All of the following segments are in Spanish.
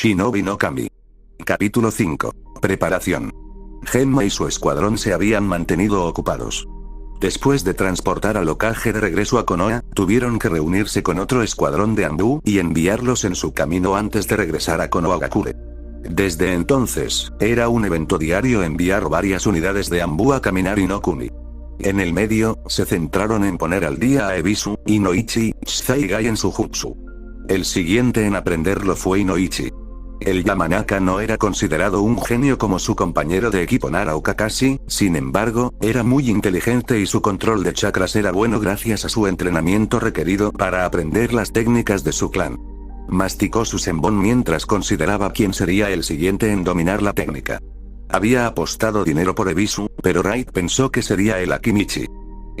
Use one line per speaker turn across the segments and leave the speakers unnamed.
Shinobi no Kami. Capítulo 5. Preparación. Genma y su escuadrón se habían mantenido ocupados. Después de transportar al Hokage de regreso a Konoha, tuvieron que reunirse con otro escuadrón de Anbu y enviarlos en su camino antes de regresar a Konohagakure. Desde entonces, era un evento diario enviar varias unidades de Anbu a Kaminari no Kuni. En el medio, se centraron en poner al día a Ebisu, Inoichi, Tsuchigai en su jutsu. El siguiente en aprenderlo fue Inoichi. El Yamanaka no era considerado un genio como su compañero de equipo Narao Kakashi, sin embargo, era muy inteligente y su control de chakras era bueno gracias a su entrenamiento requerido para aprender las técnicas de su clan. Masticó su senbon mientras consideraba quién sería el siguiente en dominar la técnica. Había apostado dinero por Ebisu, pero Raid pensó que sería el Akimichi.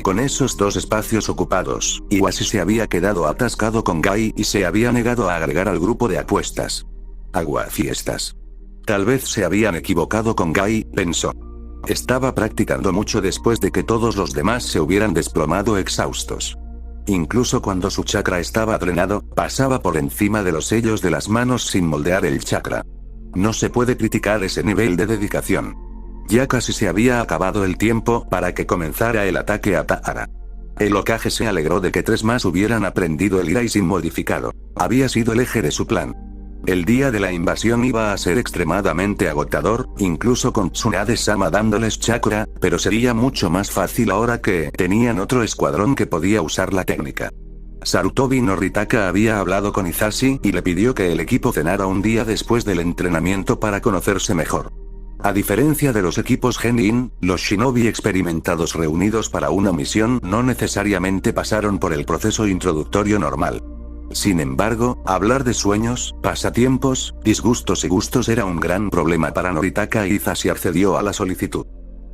Con esos dos espacios ocupados, Iwashi se había quedado atascado con Gai y se había negado a agregar al grupo de apuestas. Aguafiestas. Tal vez se habían equivocado con Gai, pensó. Estaba practicando mucho después de que todos los demás se hubieran desplomado exhaustos. Incluso cuando su chakra estaba drenado, pasaba por encima de los sellos de las manos sin moldear el chakra. No se puede criticar ese nivel de dedicación. Ya casi se había acabado el tiempo para que comenzara el ataque a Tahara. El Hokage se alegró de que 3 más hubieran aprendido el Irai sin modificado. Había sido el eje de su plan. El día de la invasión iba a ser extremadamente agotador, incluso con Tsunade-sama dándoles chakra, pero sería mucho más fácil ahora que tenían otro escuadrón que podía usar la técnica. Sarutobi Noritaka había hablado con Hisashi y le pidió que el equipo cenara un día después del entrenamiento para conocerse mejor. A diferencia de los equipos Genin, los shinobi experimentados reunidos para una misión no necesariamente pasaron por el proceso introductorio normal. Sin embargo, hablar de sueños, pasatiempos, disgustos y gustos era un gran problema para Noritaka y Hisashi accedió a la solicitud.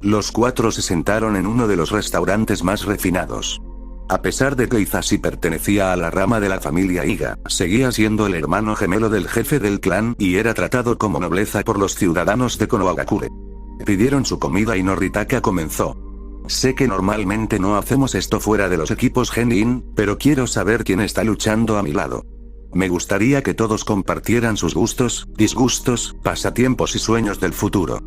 Los 4 se sentaron en uno de los restaurantes más refinados. A pesar de que Hisashi pertenecía a la rama de la familia Iga, seguía siendo el hermano gemelo del jefe del clan y era tratado como nobleza por los ciudadanos de Konohagakure. Pidieron su comida y Noritaka comenzó. Sé que normalmente no hacemos esto fuera de los equipos Genin, pero quiero saber quién está luchando a mi lado. Me gustaría que todos compartieran sus gustos, disgustos, pasatiempos y sueños del futuro.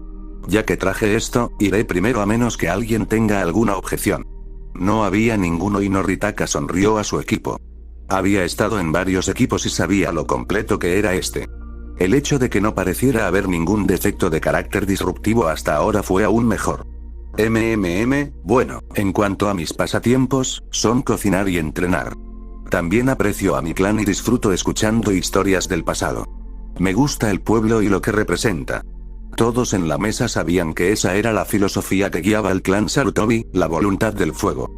Ya que traje esto, iré primero a menos que alguien tenga alguna objeción. No había ninguno y Noritaka sonrió a su equipo. Había estado en varios equipos y sabía lo completo que era este. El hecho de que no pareciera haber ningún defecto de carácter disruptivo hasta ahora fue aún mejor. Bueno, en cuanto a mis pasatiempos, son cocinar y entrenar. También aprecio a mi clan y disfruto escuchando historias del pasado. Me gusta el pueblo y lo que representa. Todos en la mesa sabían que esa era la filosofía que guiaba al clan Sarutobi, la voluntad del fuego.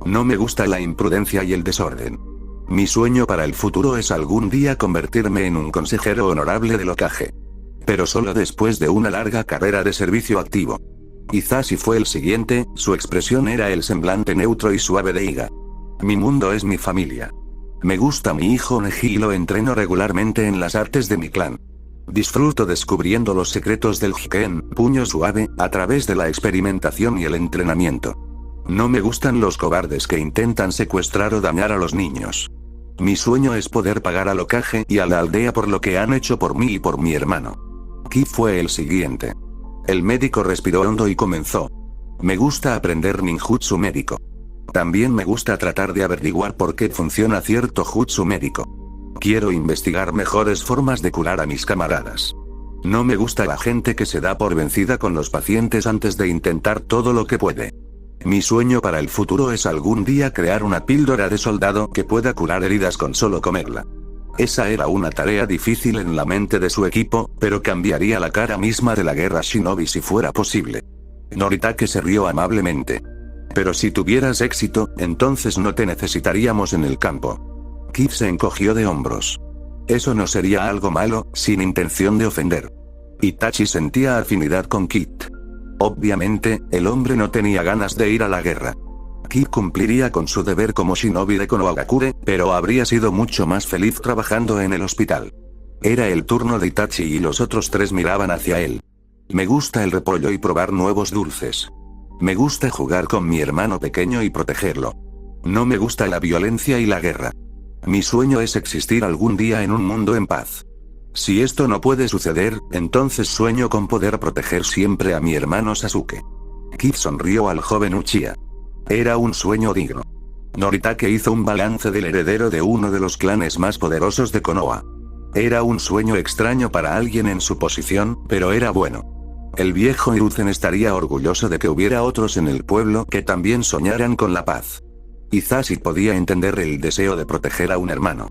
No me gusta la imprudencia y el desorden. Mi sueño para el futuro es algún día convertirme en un consejero honorable del Hokage. Pero solo después de una larga carrera de servicio activo. Hisashi fue el siguiente, su expresión era el semblante neutro y suave de Iga. Mi mundo es mi familia. Me gusta mi hijo Neji y lo entreno regularmente en las artes de mi clan. Disfruto descubriendo los secretos del Hiken, puño suave, a través de la experimentación y el entrenamiento. No me gustan los cobardes que intentan secuestrar o dañar a los niños. Mi sueño es poder pagar al Hokage y a la aldea por lo que han hecho por mí y por mi hermano. Ki fue el siguiente. El médico respiró hondo y comenzó. Me gusta aprender ninjutsu médico. También me gusta tratar de averiguar por qué funciona cierto jutsu médico. Quiero investigar mejores formas de curar a mis camaradas. No me gusta la gente que se da por vencida con los pacientes antes de intentar todo lo que puede. Mi sueño para el futuro es algún día crear una píldora de soldado que pueda curar heridas con solo comerla. Esa era una tarea difícil en la mente de su equipo, pero cambiaría la cara misma de la guerra shinobi si fuera posible. Noritake se rió amablemente. Pero si tuvieras éxito, entonces no te necesitaríamos en el campo. Kid se encogió de hombros. Eso no sería algo malo, sin intención de ofender. Itachi sentía afinidad con Kid. Obviamente, el hombre no tenía ganas de ir a la guerra. Kid cumpliría con su deber como shinobi de Konohagakure, pero habría sido mucho más feliz trabajando en el hospital. Era el turno de Itachi y los otros 3 miraban hacia él. Me gusta el repollo y probar nuevos dulces. Me gusta jugar con mi hermano pequeño y protegerlo. No me gusta la violencia y la guerra. Mi sueño es existir algún día en un mundo en paz. Si esto no puede suceder, entonces sueño con poder proteger siempre a mi hermano Sasuke. Kid sonrió al joven Uchiha. Era un sueño digno. Noritake hizo un balance del heredero de uno de los clanes más poderosos de Konoha. Era un sueño extraño para alguien en su posición, pero era bueno. El viejo Hiruzen estaría orgulloso de que hubiera otros en el pueblo que también soñaran con la paz. Hisashi podía entender el deseo de proteger a un hermano.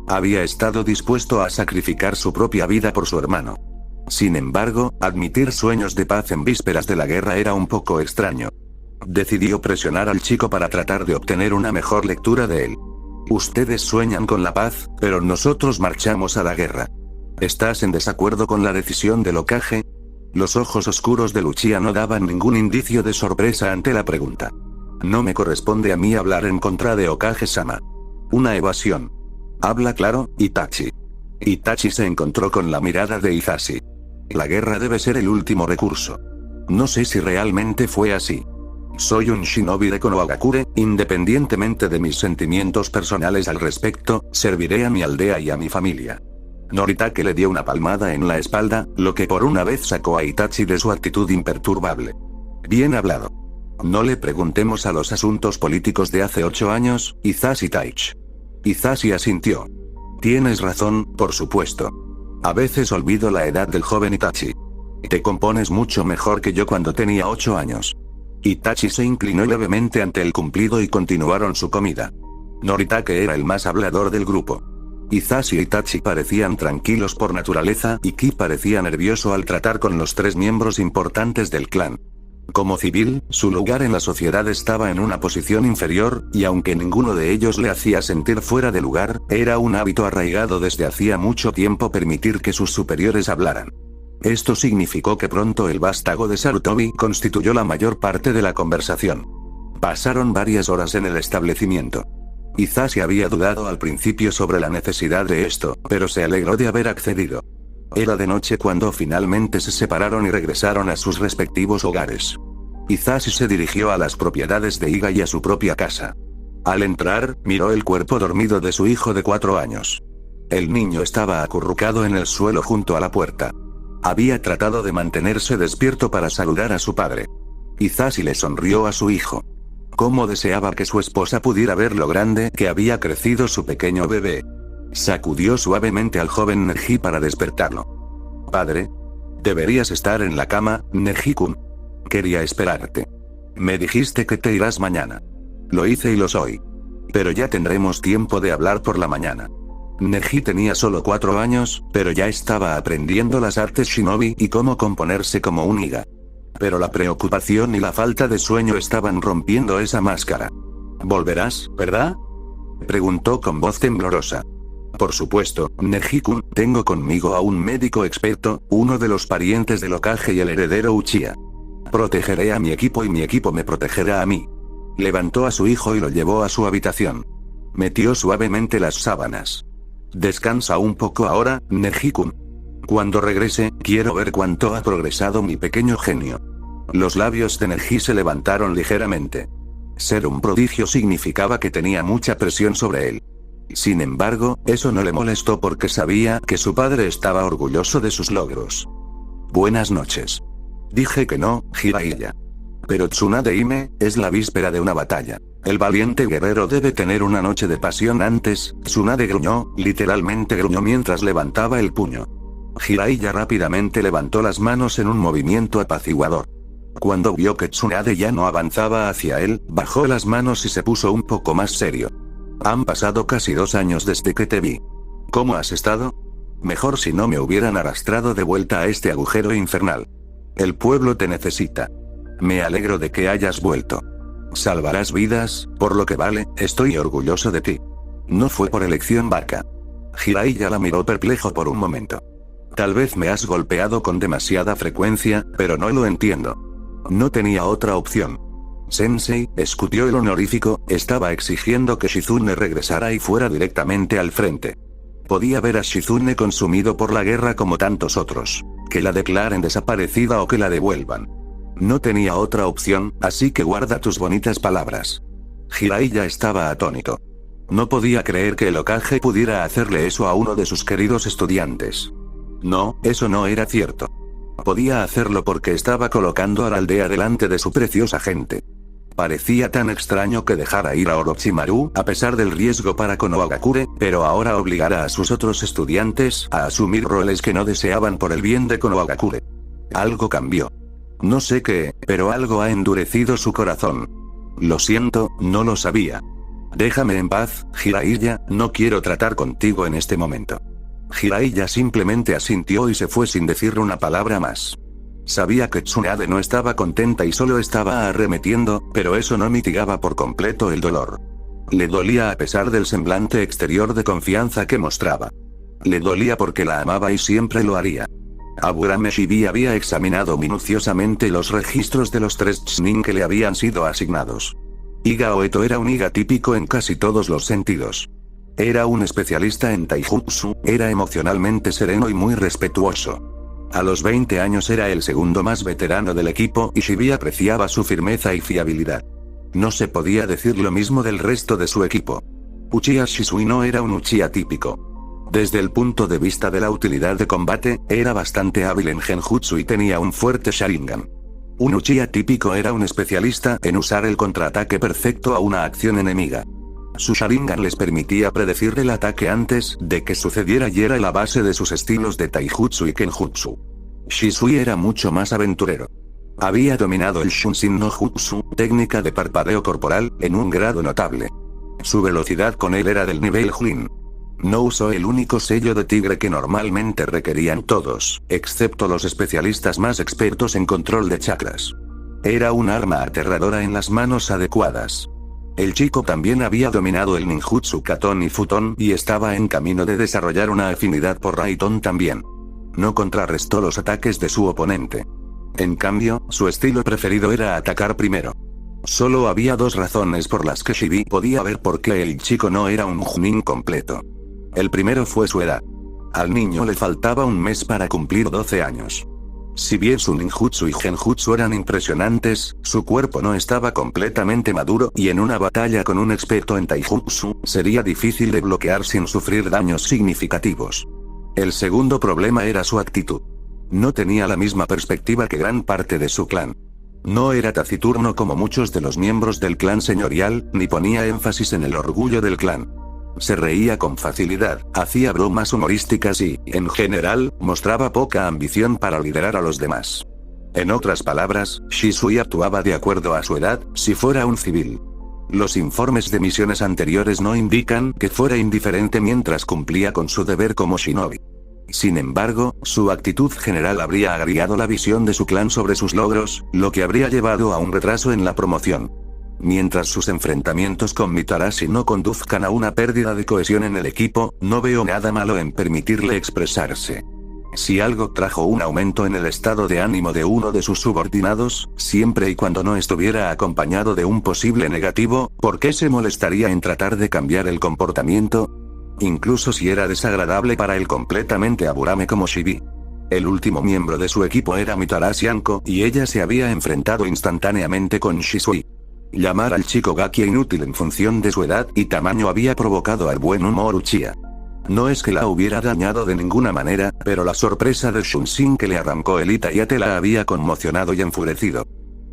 Había estado dispuesto a sacrificar su propia vida por su hermano. Sin embargo, admitir sueños de paz en vísperas de la guerra era un poco extraño. Decidió presionar al chico para tratar de obtener una mejor lectura de él. Ustedes sueñan con la paz, pero nosotros marchamos a la guerra. ¿Estás en desacuerdo con la decisión del Hokage? Los ojos oscuros de Uchiha no daban ningún indicio de sorpresa ante la pregunta. No me corresponde a mí hablar en contra de Hokage-sama. Una evasión. Habla claro, Itachi. Itachi se encontró con la mirada de Hisashi. La guerra debe ser el último recurso. No sé si realmente fue así. Soy un shinobi de Konohagakure, independientemente de mis sentimientos personales al respecto, serviré a mi aldea y a mi familia. Noritake le dio una palmada en la espalda, lo que por una vez sacó a Itachi de su actitud imperturbable. Bien hablado. No le preguntemos a los asuntos políticos de hace 8 años, Hisashi Taichi. Hisashi asintió. Tienes razón, por supuesto. A veces olvido la edad del joven Itachi. Te compones mucho mejor que yo cuando tenía 8 años. Itachi se inclinó levemente ante el cumplido y continuaron su comida. Noritake era el más hablador del grupo. Hisashi y Itachi parecían tranquilos por naturaleza y Ki parecía nervioso al tratar con los 3 miembros importantes del clan. Como civil, su lugar en la sociedad estaba en una posición inferior, y aunque ninguno de ellos le hacía sentir fuera de lugar, era un hábito arraigado desde hacía mucho tiempo permitir que sus superiores hablaran. Esto significó que pronto el vástago de Sarutobi constituyó la mayor parte de la conversación. Pasaron varias horas en el establecimiento. Hisashi había dudado al principio sobre la necesidad de esto, pero se alegró de haber accedido. Era de noche cuando finalmente se separaron y regresaron a sus respectivos hogares. Hisashi se dirigió a las propiedades de Iga y a su propia casa. Al entrar, miró el cuerpo dormido de su hijo de 4 años. El niño estaba acurrucado en el suelo junto a la puerta. Había tratado de mantenerse despierto para saludar a su padre. Hisashi le sonrió a su hijo. Cómo deseaba que su esposa pudiera ver lo grande que había crecido su pequeño bebé. Sacudió suavemente al joven Neji para despertarlo. Padre. Deberías estar en la cama, Neji-kun. Quería esperarte. Me dijiste que te irás mañana. Lo hice y lo soy. Pero ya tendremos tiempo de hablar por la mañana. Neji tenía solo 4 años, pero ya estaba aprendiendo las artes shinobi y cómo componerse como un Iga. Pero la preocupación y la falta de sueño estaban rompiendo esa máscara. ¿Volverás, verdad? Preguntó con voz temblorosa. Por supuesto, Neji-kun, tengo conmigo a un médico experto, uno de los parientes del Hokage y el heredero Uchiha. Protegeré a mi equipo y mi equipo me protegerá a mí. Levantó a su hijo y lo llevó a su habitación. Metió suavemente las sábanas. Descansa un poco ahora, Neji-kun. Cuando regrese, quiero ver cuánto ha progresado mi pequeño genio. Los labios de Neji se levantaron ligeramente. Ser un prodigio significaba que tenía mucha presión sobre él. Sin embargo, eso no le molestó porque sabía que su padre estaba orgulloso de sus logros. Buenas noches. Dije que no, Jiraiya. Pero Tsunade Hime, es la víspera de una batalla. El valiente guerrero debe tener una noche de pasión antes. Tsunade gruñó, literalmente gruñó mientras levantaba el puño. Jiraiya rápidamente levantó las manos en un movimiento apaciguador. Cuando vio que Tsunade ya no avanzaba hacia él, bajó las manos y se puso un poco más serio. Han pasado casi 2 años desde que te vi. ¿Cómo has estado? Mejor si no me hubieran arrastrado de vuelta a este agujero infernal. El pueblo te necesita. Me alegro de que hayas vuelto. Salvarás vidas, por lo que vale, estoy orgulloso de ti. No fue por elección vaca. Jiraiya la miró perplejo por un momento. Tal vez me has golpeado con demasiada frecuencia, pero no lo entiendo. No tenía otra opción. Sensei, escutió el honorífico, estaba exigiendo que Shizune regresara y fuera directamente al frente. Podía ver a Shizune consumido por la guerra como tantos otros. Que la declaren desaparecida o que la devuelvan. No tenía otra opción, así que guarda tus bonitas palabras. Jiraiya estaba atónito. No podía creer que el Hokage pudiera hacerle eso a uno de sus queridos estudiantes. No, eso no era cierto. Podía hacerlo porque estaba colocando a la aldea delante de su preciosa gente. Parecía tan extraño que dejara ir a Orochimaru, a pesar del riesgo para Konohagakure, pero ahora obligara a sus otros estudiantes a asumir roles que no deseaban por el bien de Konohagakure. Algo cambió. No sé qué, pero algo ha endurecido su corazón. Lo siento, no lo sabía. Déjame en paz, Jiraiya, no quiero tratar contigo en este momento. Jiraiya simplemente asintió y se fue sin decir una palabra más. Sabía que Tsunade no estaba contenta y solo estaba arremetiendo, pero eso no mitigaba por completo el dolor. Le dolía a pesar del semblante exterior de confianza que mostraba. Le dolía porque la amaba y siempre lo haría. Aburame Shibi había examinado minuciosamente los registros de los 3 Chunin que le habían sido asignados. Iga Oeto era un Iga típico en casi todos los sentidos. Era un especialista en taijutsu, era emocionalmente sereno y muy respetuoso. A los 20 años era el segundo más veterano del equipo y Shibi apreciaba su firmeza y fiabilidad. No se podía decir lo mismo del resto de su equipo. Uchiha Shisui no era un Uchiha típico. Desde el punto de vista de la utilidad de combate, era bastante hábil en genjutsu y tenía un fuerte Sharingan. Un Uchiha típico era un especialista en usar el contraataque perfecto a una acción enemiga. Su Sharingan les permitía predecir el ataque antes de que sucediera y era la base de sus estilos de taijutsu y kenjutsu. Shisui era mucho más aventurero. Había dominado el Shunshin no Jutsu, técnica de parpadeo corporal, en un grado notable. Su velocidad con él era del nivel Chunin. No usó el único sello de tigre que normalmente requerían todos, excepto los especialistas más expertos en control de chakras. Era un arma aterradora en las manos adecuadas. El chico también había dominado el ninjutsu Katon y Futon y estaba en camino de desarrollar una afinidad por Raiton también. No contrarrestó los ataques de su oponente. En cambio, su estilo preferido era atacar primero. Solo había 2 razones por las que Shibi podía ver por qué el chico no era un Chunin completo. El primero fue su edad. Al niño le faltaba un mes para cumplir 12 años. Si bien su ninjutsu y genjutsu eran impresionantes, su cuerpo no estaba completamente maduro y en una batalla con un experto en taijutsu, sería difícil de bloquear sin sufrir daños significativos. El segundo problema era su actitud. No tenía la misma perspectiva que gran parte de su clan. No era taciturno como muchos de los miembros del clan señorial, ni ponía énfasis en el orgullo del clan. Se reía con facilidad, hacía bromas humorísticas y, en general, mostraba poca ambición para liderar a los demás. En otras palabras, Shisui actuaba de acuerdo a su edad, si fuera un civil. Los informes de misiones anteriores no indican que fuera indiferente mientras cumplía con su deber como shinobi. Sin embargo, su actitud general habría agriado la visión de su clan sobre sus logros, lo que habría llevado a un retraso en la promoción. Mientras sus enfrentamientos con Mitarashi no conduzcan a una pérdida de cohesión en el equipo, no veo nada malo en permitirle expresarse. Si algo trajo un aumento en el estado de ánimo de uno de sus subordinados, siempre y cuando no estuviera acompañado de un posible negativo, ¿por qué se molestaría en tratar de cambiar el comportamiento? Incluso si era desagradable para él completamente Aburame como Shibi. El último miembro de su equipo era Mitarashi Anko y ella se había enfrentado instantáneamente con Shisui. Llamar al chico Gaki inútil en función de su edad y tamaño había provocado al buen humor Uchiha. No es que la hubiera dañado de ninguna manera, pero la sorpresa de Shunshin que le arrancó el Itayate la había conmocionado y enfurecido.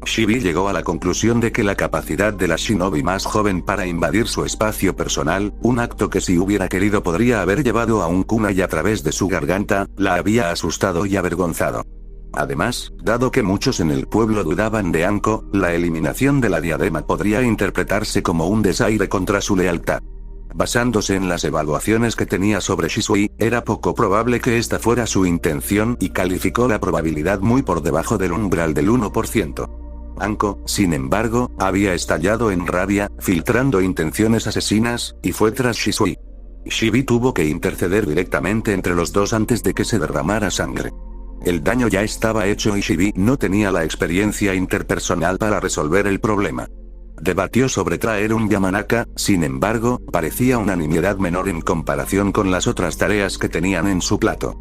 Shibi llegó a la conclusión de que la capacidad de la shinobi más joven para invadir su espacio personal, un acto que si hubiera querido podría haber llevado a un kunai a través de su garganta, la había asustado y avergonzado. Además, dado que muchos en el pueblo dudaban de Anko, la eliminación de la diadema podría interpretarse como un desaire contra su lealtad. Basándose en las evaluaciones que tenía sobre Shisui, era poco probable que esta fuera su intención y calificó la probabilidad muy por debajo del umbral del 1%. Anko, sin embargo, había estallado en rabia, filtrando intenciones asesinas, y fue tras Shisui. Shibi tuvo que interceder directamente entre los dos antes de que se derramara sangre. El daño ya estaba hecho y Shibi no tenía la experiencia interpersonal para resolver el problema. Debatió sobre traer un Yamanaka, sin embargo, parecía una nimiedad menor en comparación con las otras tareas que tenían en su plato.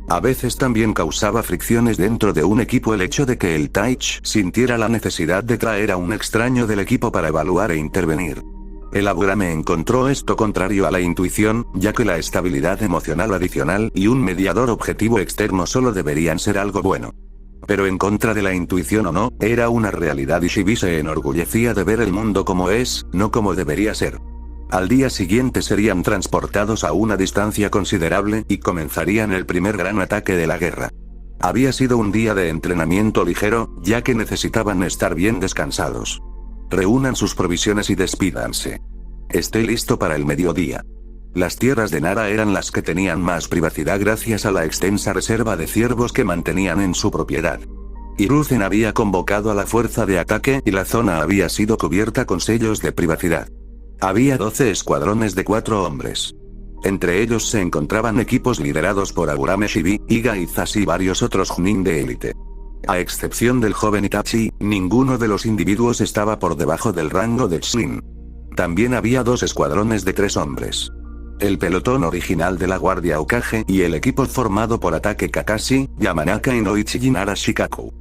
A veces también causaba fricciones dentro de un equipo el hecho de que el Taich sintiera la necesidad de traer a un extraño del equipo para evaluar e intervenir. El Aburame encontró esto contrario a la intuición, ya que la estabilidad emocional adicional y un mediador objetivo externo solo deberían ser algo bueno. Pero en contra de la intuición o no, era una realidad y Shibi se enorgullecía de ver el mundo como es, no como debería ser. Al día siguiente serían transportados a una distancia considerable y comenzarían el primer gran ataque de la guerra. Había sido un día de entrenamiento ligero, ya que necesitaban estar bien descansados. Reúnan sus provisiones y despídanse. Esté listo para el mediodía. Las tierras de Nara eran las que tenían más privacidad gracias a la extensa reserva de ciervos que mantenían en su propiedad. Hiruzen había convocado a la fuerza de ataque y la zona había sido cubierta con sellos de privacidad. Había 12 escuadrones de 4 hombres. Entre ellos se encontraban equipos liderados por Aburame Shibi, Iga y Zashi y varios otros Chunin de élite. A excepción del joven Itachi, ninguno de los individuos estaba por debajo del rango de Chunin. También había 2 escuadrones de 3 hombres. El pelotón original de la Guardia Hokage y el equipo formado por Ataque Kakashi, Yamanaka y Noichi y Nara Shikaku.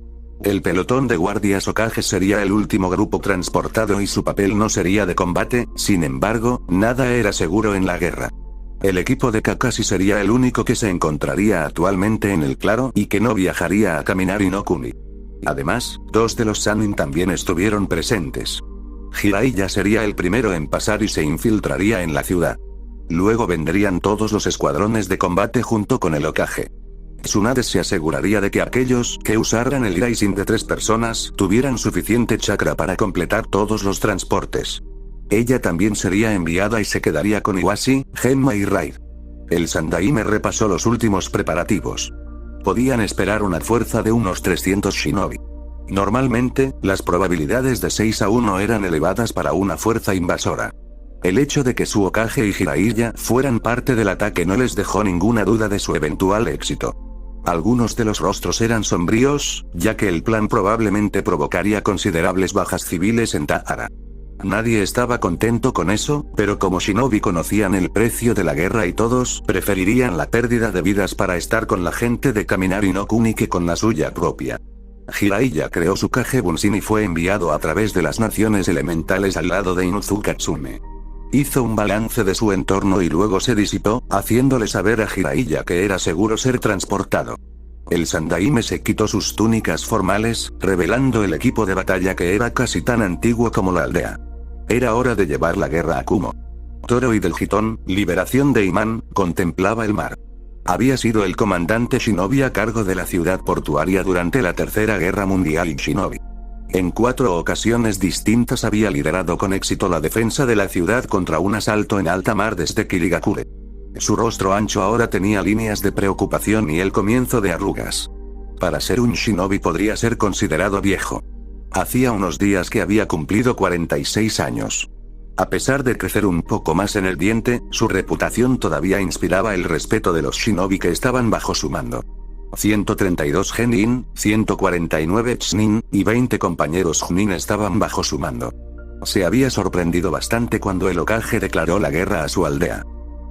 El pelotón de guardias Hokage sería el último grupo transportado y su papel no sería de combate, sin embargo, nada era seguro en la guerra. El equipo de Kakashi sería el único que se encontraría actualmente en el claro y que no viajaría a Kaminari no Kuni. Además, 2 de los Sannin también estuvieron presentes. Jiraiya sería el primero en pasar y se infiltraría en la ciudad. Luego vendrían todos los escuadrones de combate junto con el Hokage. Tsunade se aseguraría de que aquellos que usaran el Rising de 3 personas tuvieran suficiente chakra para completar todos los transportes. Ella también sería enviada y se quedaría con Iwashi, Genma y Raid. El Sandaime repasó los últimos preparativos. Podían esperar una fuerza de unos 300 shinobi. Normalmente, las probabilidades de 6 a 1 eran elevadas para una fuerza invasora. El hecho de que su Hokage y Jiraiya fueran parte del ataque no les dejó ninguna duda de su eventual éxito. Algunos de los rostros eran sombríos, ya que el plan probablemente provocaría considerables bajas civiles en Tahara. Nadie estaba contento con eso, pero como shinobi conocían el precio de la guerra y todos preferirían la pérdida de vidas para estar con la gente de Kaminari no Kuni que con la suya propia. Jiraiya creó su Kage Bunshin y fue enviado a través de las naciones elementales al lado de Inuzuka Tsume. Hizo un balance de su entorno y luego se disipó, haciéndole saber a Jiraiya que era seguro ser transportado. El Sandaime se quitó sus túnicas formales, revelando el equipo de batalla que era casi tan antiguo como la aldea. Era hora de llevar la guerra a Kumo. Toro y del Gitón, liberación de Iman, contemplaba el mar. Había sido el comandante shinobi a cargo de la ciudad portuaria durante la Tercera Guerra Mundial y shinobi. En 4 ocasiones distintas había liderado con éxito la defensa de la ciudad contra un asalto en alta mar desde Kirigakure. Su rostro ancho ahora tenía líneas de preocupación y el comienzo de arrugas. Para ser un shinobi podría ser considerado viejo. Hacía unos días que había cumplido 46 años. A pesar de crecer un poco más en el diente, su reputación todavía inspiraba el respeto de los shinobi que estaban bajo su mando. 132 genin, 149 chunin, y 20 compañeros Chunin estaban bajo su mando. Se había sorprendido bastante cuando el Hokage declaró la guerra a su aldea.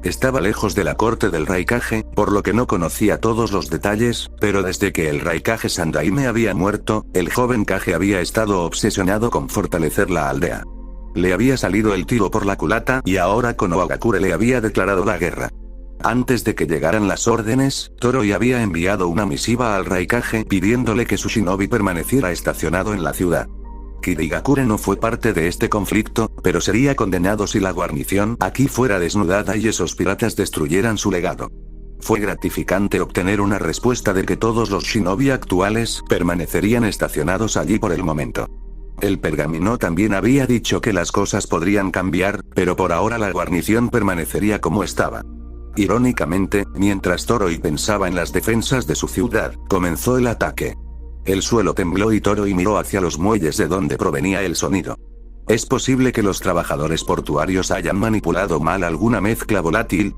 Estaba lejos de la corte del Raikage, por lo que no conocía todos los detalles, pero desde que el Raikage Sandaime había muerto, el joven Kage había estado obsesionado con fortalecer la aldea. Le había salido el tiro por la culata y ahora Konohagakure le había declarado la guerra. Antes de que llegaran las órdenes, Toroi había enviado una misiva al Raikage pidiéndole que su shinobi permaneciera estacionado en la ciudad. Kirigakure no fue parte de este conflicto, pero sería condenado si la guarnición aquí fuera desnudada y esos piratas destruyeran su legado. Fue gratificante obtener una respuesta de que todos los shinobi actuales permanecerían estacionados allí por el momento. El pergamino también había dicho que las cosas podrían cambiar, pero por ahora la guarnición permanecería como estaba. Irónicamente, mientras Toroi pensaba en las defensas de su ciudad, comenzó el ataque. El suelo tembló y Toroi miró hacia los muelles de donde provenía el sonido. ¿Es posible que los trabajadores portuarios hayan manipulado mal alguna mezcla volátil?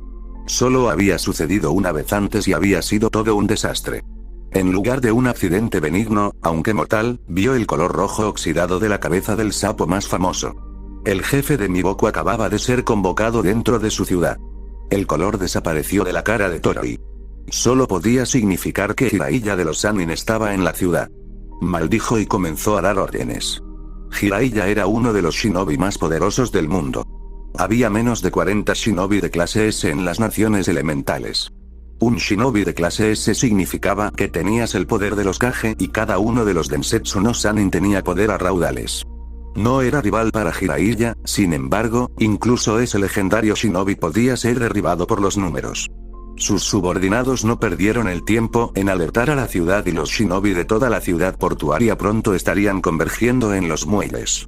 Solo había sucedido una vez antes y había sido todo un desastre. En lugar de un accidente benigno, aunque mortal, vio el color rojo oxidado de la cabeza del sapo más famoso. El jefe de Miboku acababa de ser convocado dentro de su ciudad. El color desapareció de la cara de Toroi. Solo podía significar que Jiraiya de los Sannin estaba en la ciudad. Maldijo y comenzó a dar órdenes. Jiraiya era uno de los shinobi más poderosos del mundo. Había menos de 40 shinobi de clase S en las naciones elementales. Un shinobi de clase S significaba que tenías el poder de los Kage y cada uno de los Densetsu no Sannin tenía poder a raudales. No era rival para Jiraiya, sin embargo, incluso ese legendario shinobi podía ser derribado por los números. Sus subordinados no perdieron el tiempo en alertar a la ciudad y los shinobi de toda la ciudad portuaria pronto estarían convergiendo en los muelles.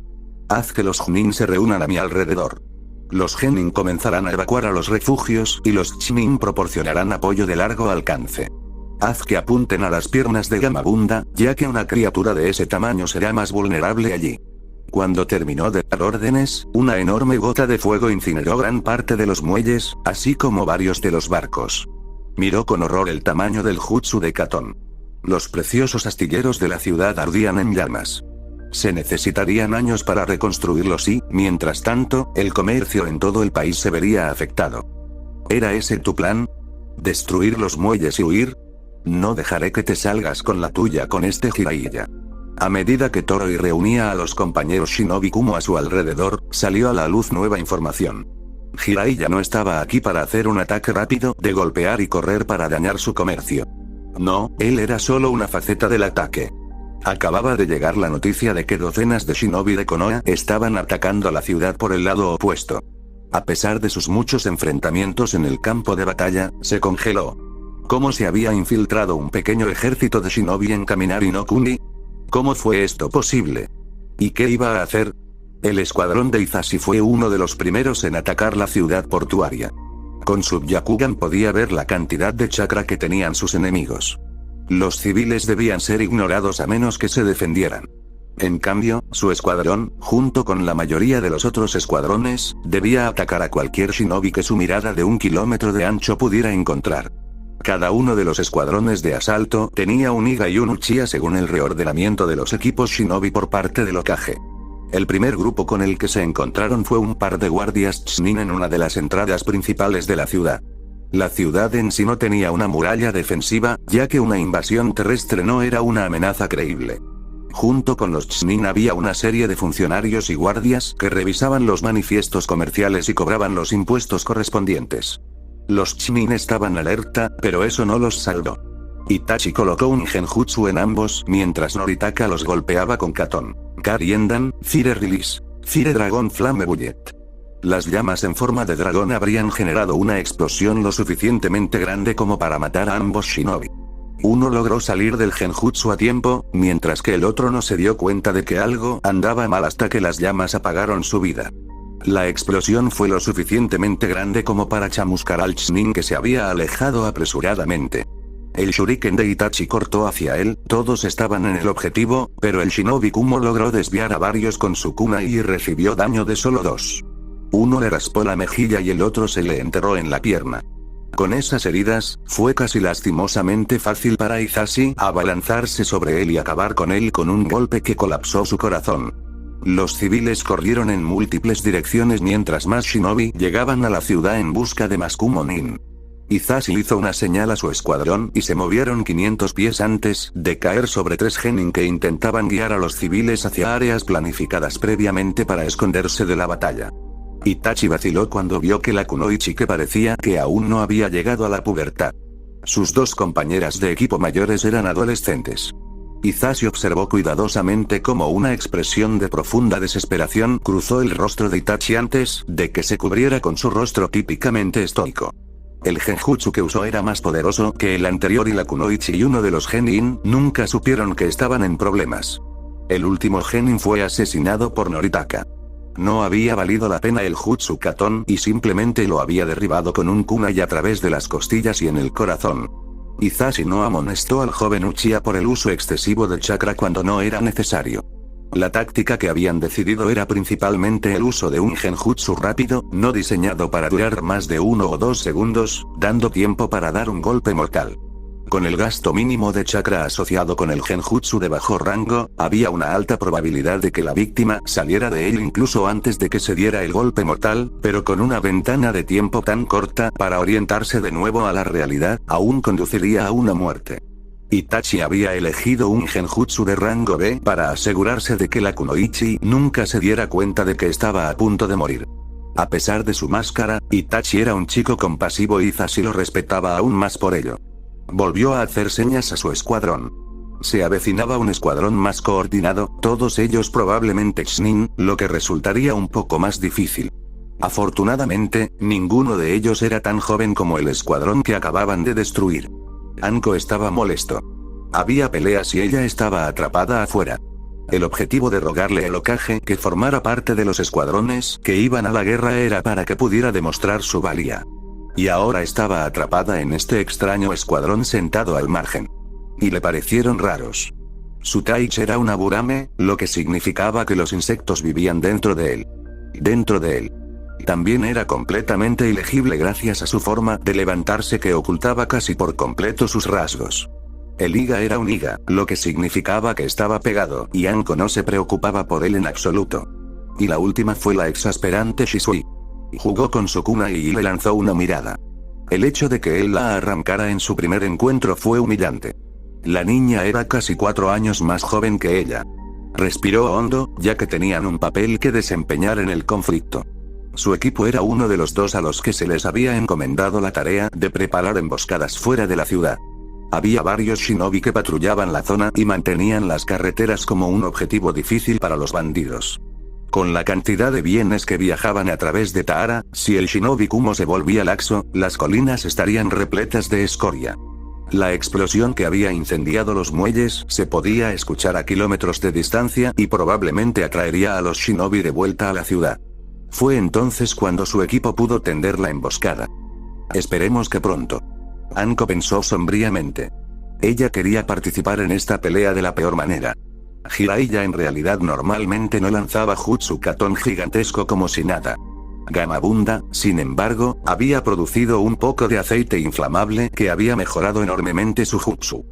Haz que los Chunin se reúnan a mi alrededor. Los Genin comenzarán a evacuar a los refugios y los Chunin proporcionarán apoyo de largo alcance. Haz que apunten a las piernas de Gamabunda, ya que una criatura de ese tamaño será más vulnerable allí. Cuando terminó de dar órdenes, una enorme gota de fuego incineró gran parte de los muelles, así como varios de los barcos. Miró con horror el tamaño del jutsu de Katon. Los preciosos astilleros de la ciudad ardían en llamas. Se necesitarían años para reconstruirlos y, mientras tanto, el comercio en todo el país se vería afectado. ¿Era ese tu plan? ¿Destruir los muelles y huir? No dejaré que te salgas con la tuya con este Jiraiya. A medida que Toroi reunía a los compañeros Shinobi Kumo a su alrededor, salió a la luz nueva información. Jiraiya no estaba aquí para hacer un ataque rápido, de golpear y correr para dañar su comercio. No, él era solo una faceta del ataque. Acababa de llegar la noticia de que docenas de Shinobi de Konoha estaban atacando a la ciudad por el lado opuesto. A pesar de sus muchos enfrentamientos en el campo de batalla, se congeló. ¿Cómo se había infiltrado un pequeño ejército de Shinobi en Kaminari no Kuni? ¿Cómo fue esto posible? ¿Y qué iba a hacer? El escuadrón de Izashi fue uno de los primeros en atacar la ciudad portuaria. Con su Byakugan podía ver la cantidad de chakra que tenían sus enemigos. Los civiles debían ser ignorados a menos que se defendieran. En cambio, su escuadrón, junto con la mayoría de los otros escuadrones, debía atacar a cualquier shinobi que su mirada de 1 kilómetro de ancho pudiera encontrar. Cada uno de los escuadrones de asalto tenía un Iga y un Uchiha según el reordenamiento de los equipos shinobi por parte del Hokage. El primer grupo con el que se encontraron fue un par de guardias Chunin en una de las entradas principales de la ciudad. La ciudad en sí no tenía una muralla defensiva, ya que una invasión terrestre no era una amenaza creíble. Junto con los Chunin había una serie de funcionarios y guardias que revisaban los manifiestos comerciales y cobraban los impuestos correspondientes. Los Chunin estaban alerta, pero eso no los salvó. Itachi colocó un genjutsu en ambos mientras Noritaka los golpeaba con Katon, Kariendan, Fire Release, Fire Dragon Flame Bullet. Las llamas en forma de dragón habrían generado una explosión lo suficientemente grande como para matar a ambos shinobi. Uno logró salir del genjutsu a tiempo, mientras que el otro no se dio cuenta de que algo andaba mal hasta que las llamas apagaron su vida. La explosión fue lo suficientemente grande como para chamuscar al Chunin que se había alejado apresuradamente. El shuriken de Itachi cortó hacia él, todos estaban en el objetivo, pero el shinobi Kumo logró desviar a varios con su kunai y recibió daño de solo 2. Uno le raspó la mejilla y el otro se le enterró en la pierna. Con esas heridas, fue casi lastimosamente fácil para Izashi abalanzarse sobre él y acabar con él con un golpe que colapsó su corazón. Los civiles corrieron en múltiples direcciones mientras más shinobi llegaban a la ciudad en busca de más Kumonin. Izashi hizo una señal a su escuadrón y se movieron 500 pies antes de caer sobre 3 genin que intentaban guiar a los civiles hacia áreas planificadas previamente para esconderse de la batalla. Itachi vaciló cuando vio que la kunoichi que parecía que aún no había llegado a la pubertad. Sus 2 compañeras de equipo mayores eran adolescentes. Izashi observó cuidadosamente cómo una expresión de profunda desesperación cruzó el rostro de Itachi antes de que se cubriera con su rostro típicamente estoico. El genjutsu que usó era más poderoso que el anterior y la kunoichi y uno de los genin nunca supieron que estaban en problemas. El último genin fue asesinado por Noritaka. No había valido la pena el jutsu Katon y simplemente lo había derribado con un kunai a través de las costillas y en el corazón. Izashi no amonestó al joven Uchiha por el uso excesivo de chakra cuando no era necesario. La táctica que habían decidido era principalmente el uso de un genjutsu rápido, no diseñado para durar más de 1 o 2 segundos, dando tiempo para dar un golpe mortal. Con el gasto mínimo de chakra asociado con el genjutsu de bajo rango, había una alta probabilidad de que la víctima saliera de él incluso antes de que se diera el golpe mortal, pero con una ventana de tiempo tan corta para orientarse de nuevo a la realidad, aún conduciría a una muerte. Itachi había elegido un genjutsu de rango B para asegurarse de que la kunoichi nunca se diera cuenta de que estaba a punto de morir. A pesar de su máscara, Itachi era un chico compasivo y Hisashi lo respetaba aún más por ello. Volvió a hacer señas a su escuadrón. Se avecinaba un escuadrón más coordinado, todos ellos probablemente Chunin, lo que resultaría un poco más difícil. Afortunadamente, ninguno de ellos era tan joven como el escuadrón que acababan de destruir. Anko estaba molesto. Había peleas y ella estaba atrapada afuera. El objetivo de rogarle al Hokage que formara parte de los escuadrones que iban a la guerra era para que pudiera demostrar su valía. Y ahora estaba atrapada en este extraño escuadrón sentado al margen. Y le parecieron raros. Su Taichi era un aburame, lo que significaba que los insectos vivían dentro de él. Dentro de él. También era completamente ilegible gracias a su forma de levantarse que ocultaba casi por completo sus rasgos. El Iga era un Iga, lo que significaba que estaba pegado, y Anko no se preocupaba por él en absoluto. Y la última fue la exasperante Shisui. Jugó con su kunai y le lanzó una mirada. El hecho de que él la arrancara en su primer encuentro fue humillante. La niña era casi 4 años más joven que ella. Respiró hondo, ya que tenían un papel que desempeñar en el conflicto. Su equipo era uno de los 2 a los que se les había encomendado la tarea de preparar emboscadas fuera de la ciudad. Había varios shinobi que patrullaban la zona y mantenían las carreteras como un objetivo difícil para los bandidos. Con la cantidad de bienes que viajaban a través de Taara, si el shinobi Kumo se volvía laxo, las colinas estarían repletas de escoria. La explosión que había incendiado los muelles se podía escuchar a kilómetros de distancia y probablemente atraería a los shinobi de vuelta a la ciudad. Fue entonces cuando su equipo pudo tender la emboscada. Esperemos que pronto. Anko pensó sombríamente. Ella quería participar en esta pelea de la peor manera. Jiraiya en realidad normalmente no lanzaba jutsu katón gigantesco como si nada. Gamabunda, sin embargo, había producido un poco de aceite inflamable que había mejorado enormemente su jutsu.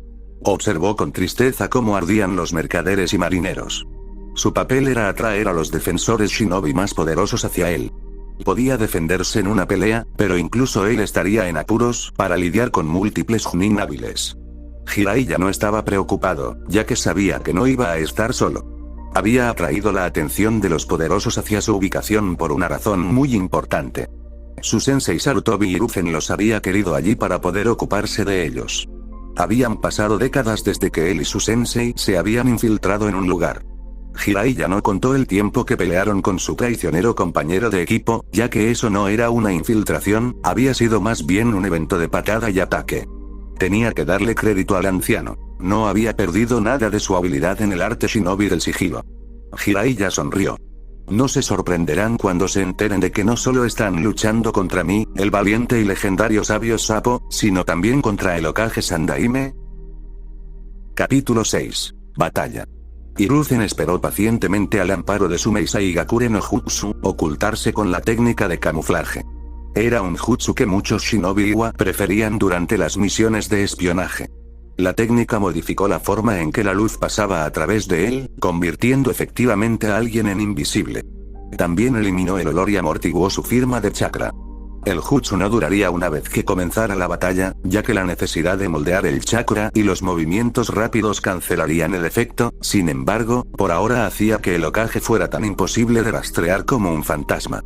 Observó con tristeza cómo ardían los mercaderes y marineros. Su papel era atraer a los defensores shinobi más poderosos hacia él. Podía defenderse en una pelea, pero incluso él estaría en apuros para lidiar con múltiples Chunin hábiles. Jiraiya no estaba preocupado, ya que sabía que no iba a estar solo. Había atraído la atención de los poderosos hacia su ubicación por una razón muy importante. Su sensei Sarutobi Hiruzen los había querido allí para poder ocuparse de ellos. Habían pasado décadas desde que él y su sensei se habían infiltrado en un lugar. Jiraiya no contó el tiempo que pelearon con su traicionero compañero de equipo, ya que eso no era una infiltración, había sido más bien un evento de patada y ataque. Tenía que darle crédito al anciano. No había perdido nada de su habilidad en el arte shinobi del sigilo. Jiraiya sonrió. No se sorprenderán cuando se enteren de que no solo están luchando contra mí, el valiente y legendario sabio Sapo, sino también contra el Hokage Sandaime. Capítulo 6. Batalla. Hiruzen esperó pacientemente al amparo de su Meisai Gakure no Jutsu, ocultarse con la técnica de camuflaje. Era un jutsu que muchos shinobi Iwa preferían durante las misiones de espionaje. La técnica modificó la forma en que la luz pasaba a través de él, convirtiendo efectivamente a alguien en invisible. También eliminó el olor y amortiguó su firma de chakra. El jutsu no duraría una vez que comenzara la batalla, ya que la necesidad de moldear el chakra y los movimientos rápidos cancelarían el efecto, sin embargo, por ahora hacía que el Hokage fuera tan imposible de rastrear como un fantasma.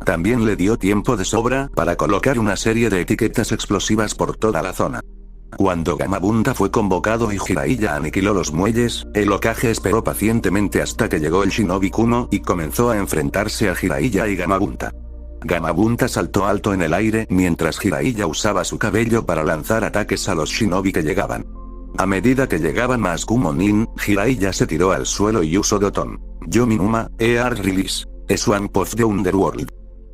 También le dio tiempo de sobra para colocar una serie de etiquetas explosivas por toda la zona. Cuando Gamabunda fue convocado y Jiraiya aniquiló los muelles, el Hokage esperó pacientemente hasta que llegó el Shinobi Kumo y comenzó a enfrentarse a Jiraiya y Gamabunda. Gamabunda saltó alto en el aire mientras Jiraiya usaba su cabello para lanzar ataques a los shinobi que llegaban. A medida que llegaban más Kumo-nin, Jiraiya se tiró al suelo y usó Doton, Yominuma, Ear Release, Swamp of the Underworld.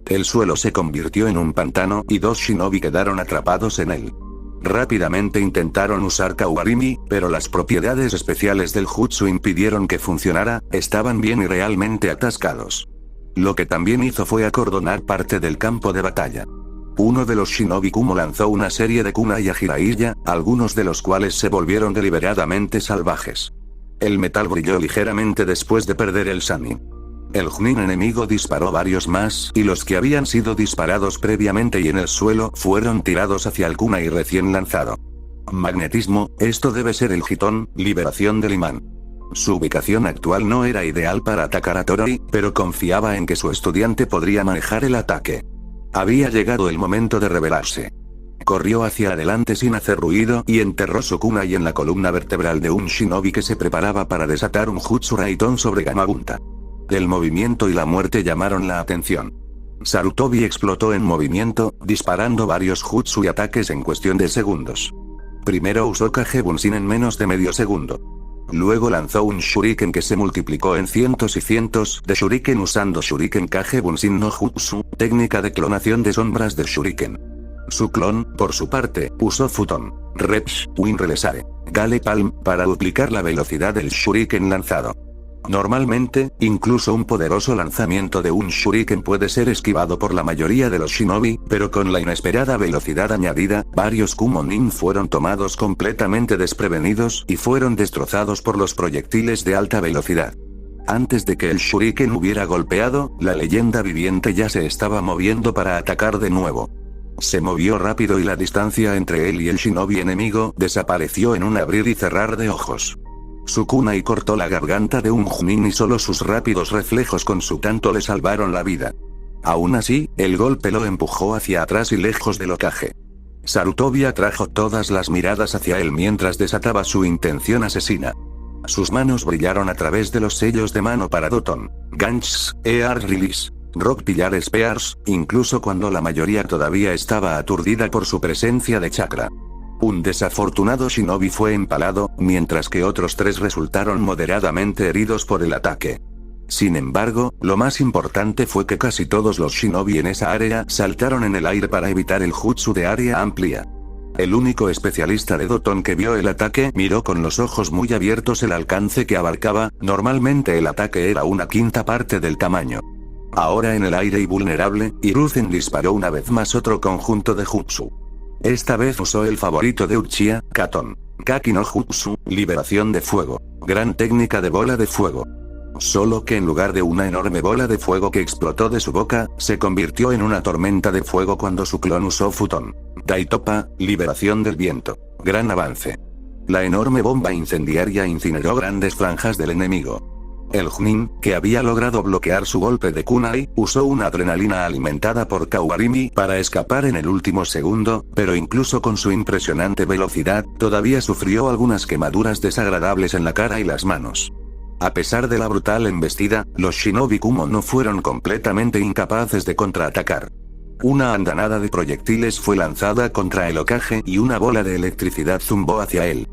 El suelo se convirtió en un pantano y 2 shinobi quedaron atrapados en él. Rápidamente intentaron usar Kawarimi, pero las propiedades especiales del jutsu impidieron que funcionara, estaban bien y realmente atascados. Lo que también hizo fue acordonar parte del campo de batalla. Uno de los shinobi Kumo lanzó una serie de kunai a Jiraiya, algunos de los cuales se volvieron deliberadamente salvajes. El metal brilló ligeramente después de perder el Sannin. El Chunin enemigo disparó varios más, y los que habían sido disparados previamente y en el suelo fueron tirados hacia el kunai recién lanzado. Magnetismo, esto debe ser el Hiton, liberación del imán. Su ubicación actual no era ideal para atacar a Toroi, pero confiaba en que su estudiante podría manejar el ataque. Había llegado el momento de revelarse. Corrió hacia adelante sin hacer ruido y enterró su kunai en la columna vertebral de un shinobi que se preparaba para desatar un jutsu Raitón sobre Gamabunta. El movimiento y la muerte llamaron la atención. Sarutobi explotó en movimiento, disparando varios jutsu y ataques en cuestión de segundos. Primero usó Kage Bunshin en menos de medio segundo. Luego lanzó un shuriken que se multiplicó en cientos y cientos de shuriken usando Shuriken Kage Bunshin no Jutsu, técnica de clonación de sombras de shuriken. Su clon, por su parte, usó Futon, Reps, Winrelesare, Gale Palm, para duplicar la velocidad del shuriken lanzado. Normalmente, incluso un poderoso lanzamiento de un shuriken puede ser esquivado por la mayoría de los shinobi, pero con la inesperada velocidad añadida, varios Kumonin fueron tomados completamente desprevenidos y fueron destrozados por los proyectiles de alta velocidad. Antes de que el shuriken hubiera golpeado, la leyenda viviente ya se estaba moviendo para atacar de nuevo. Se movió rápido y la distancia entre él y el shinobi enemigo desapareció en un abrir y cerrar de ojos. Su kunai cortó la garganta de un Junin y solo sus rápidos reflejos con su canto le salvaron la vida. Aún así, el golpe lo empujó hacia atrás y lejos del Hokage. Sarutobi atrajo todas las miradas hacia él mientras desataba su intención asesina. Sus manos brillaron a través de los sellos de mano para Doton, Ganchs, Ear Release, Rock Pillar Spears, incluso cuando la mayoría todavía estaba aturdida por su presencia de chakra. Un desafortunado shinobi fue empalado, mientras que otros 3 resultaron moderadamente heridos por el ataque. Sin embargo, lo más importante fue que casi todos los shinobi en esa área saltaron en el aire para evitar el jutsu de área amplia. El único especialista de Doton que vio el ataque miró con los ojos muy abiertos el alcance que abarcaba, normalmente el ataque era una quinta parte del tamaño. Ahora en el aire y vulnerable, Hiruzen disparó una vez más otro conjunto de jutsu. Esta vez usó el favorito de Uchiha, Katon. Kaki no Jutsu, liberación de fuego. Gran técnica de bola de fuego. Solo que en lugar de una enorme bola de fuego que explotó de su boca, se convirtió en una tormenta de fuego cuando su clon usó Futon. Daitopa, liberación del viento. Gran avance. La enorme bomba incendiaria incineró grandes franjas del enemigo. El Junin, que había logrado bloquear su golpe de kunai, usó una adrenalina alimentada por Kawarimi para escapar en el último segundo, pero incluso con su impresionante velocidad, todavía sufrió algunas quemaduras desagradables en la cara y las manos. A pesar de la brutal embestida, los shinobi Kumo no fueron completamente incapaces de contraatacar. Una andanada de proyectiles fue lanzada contra el Hokage y una bola de electricidad zumbó hacia él.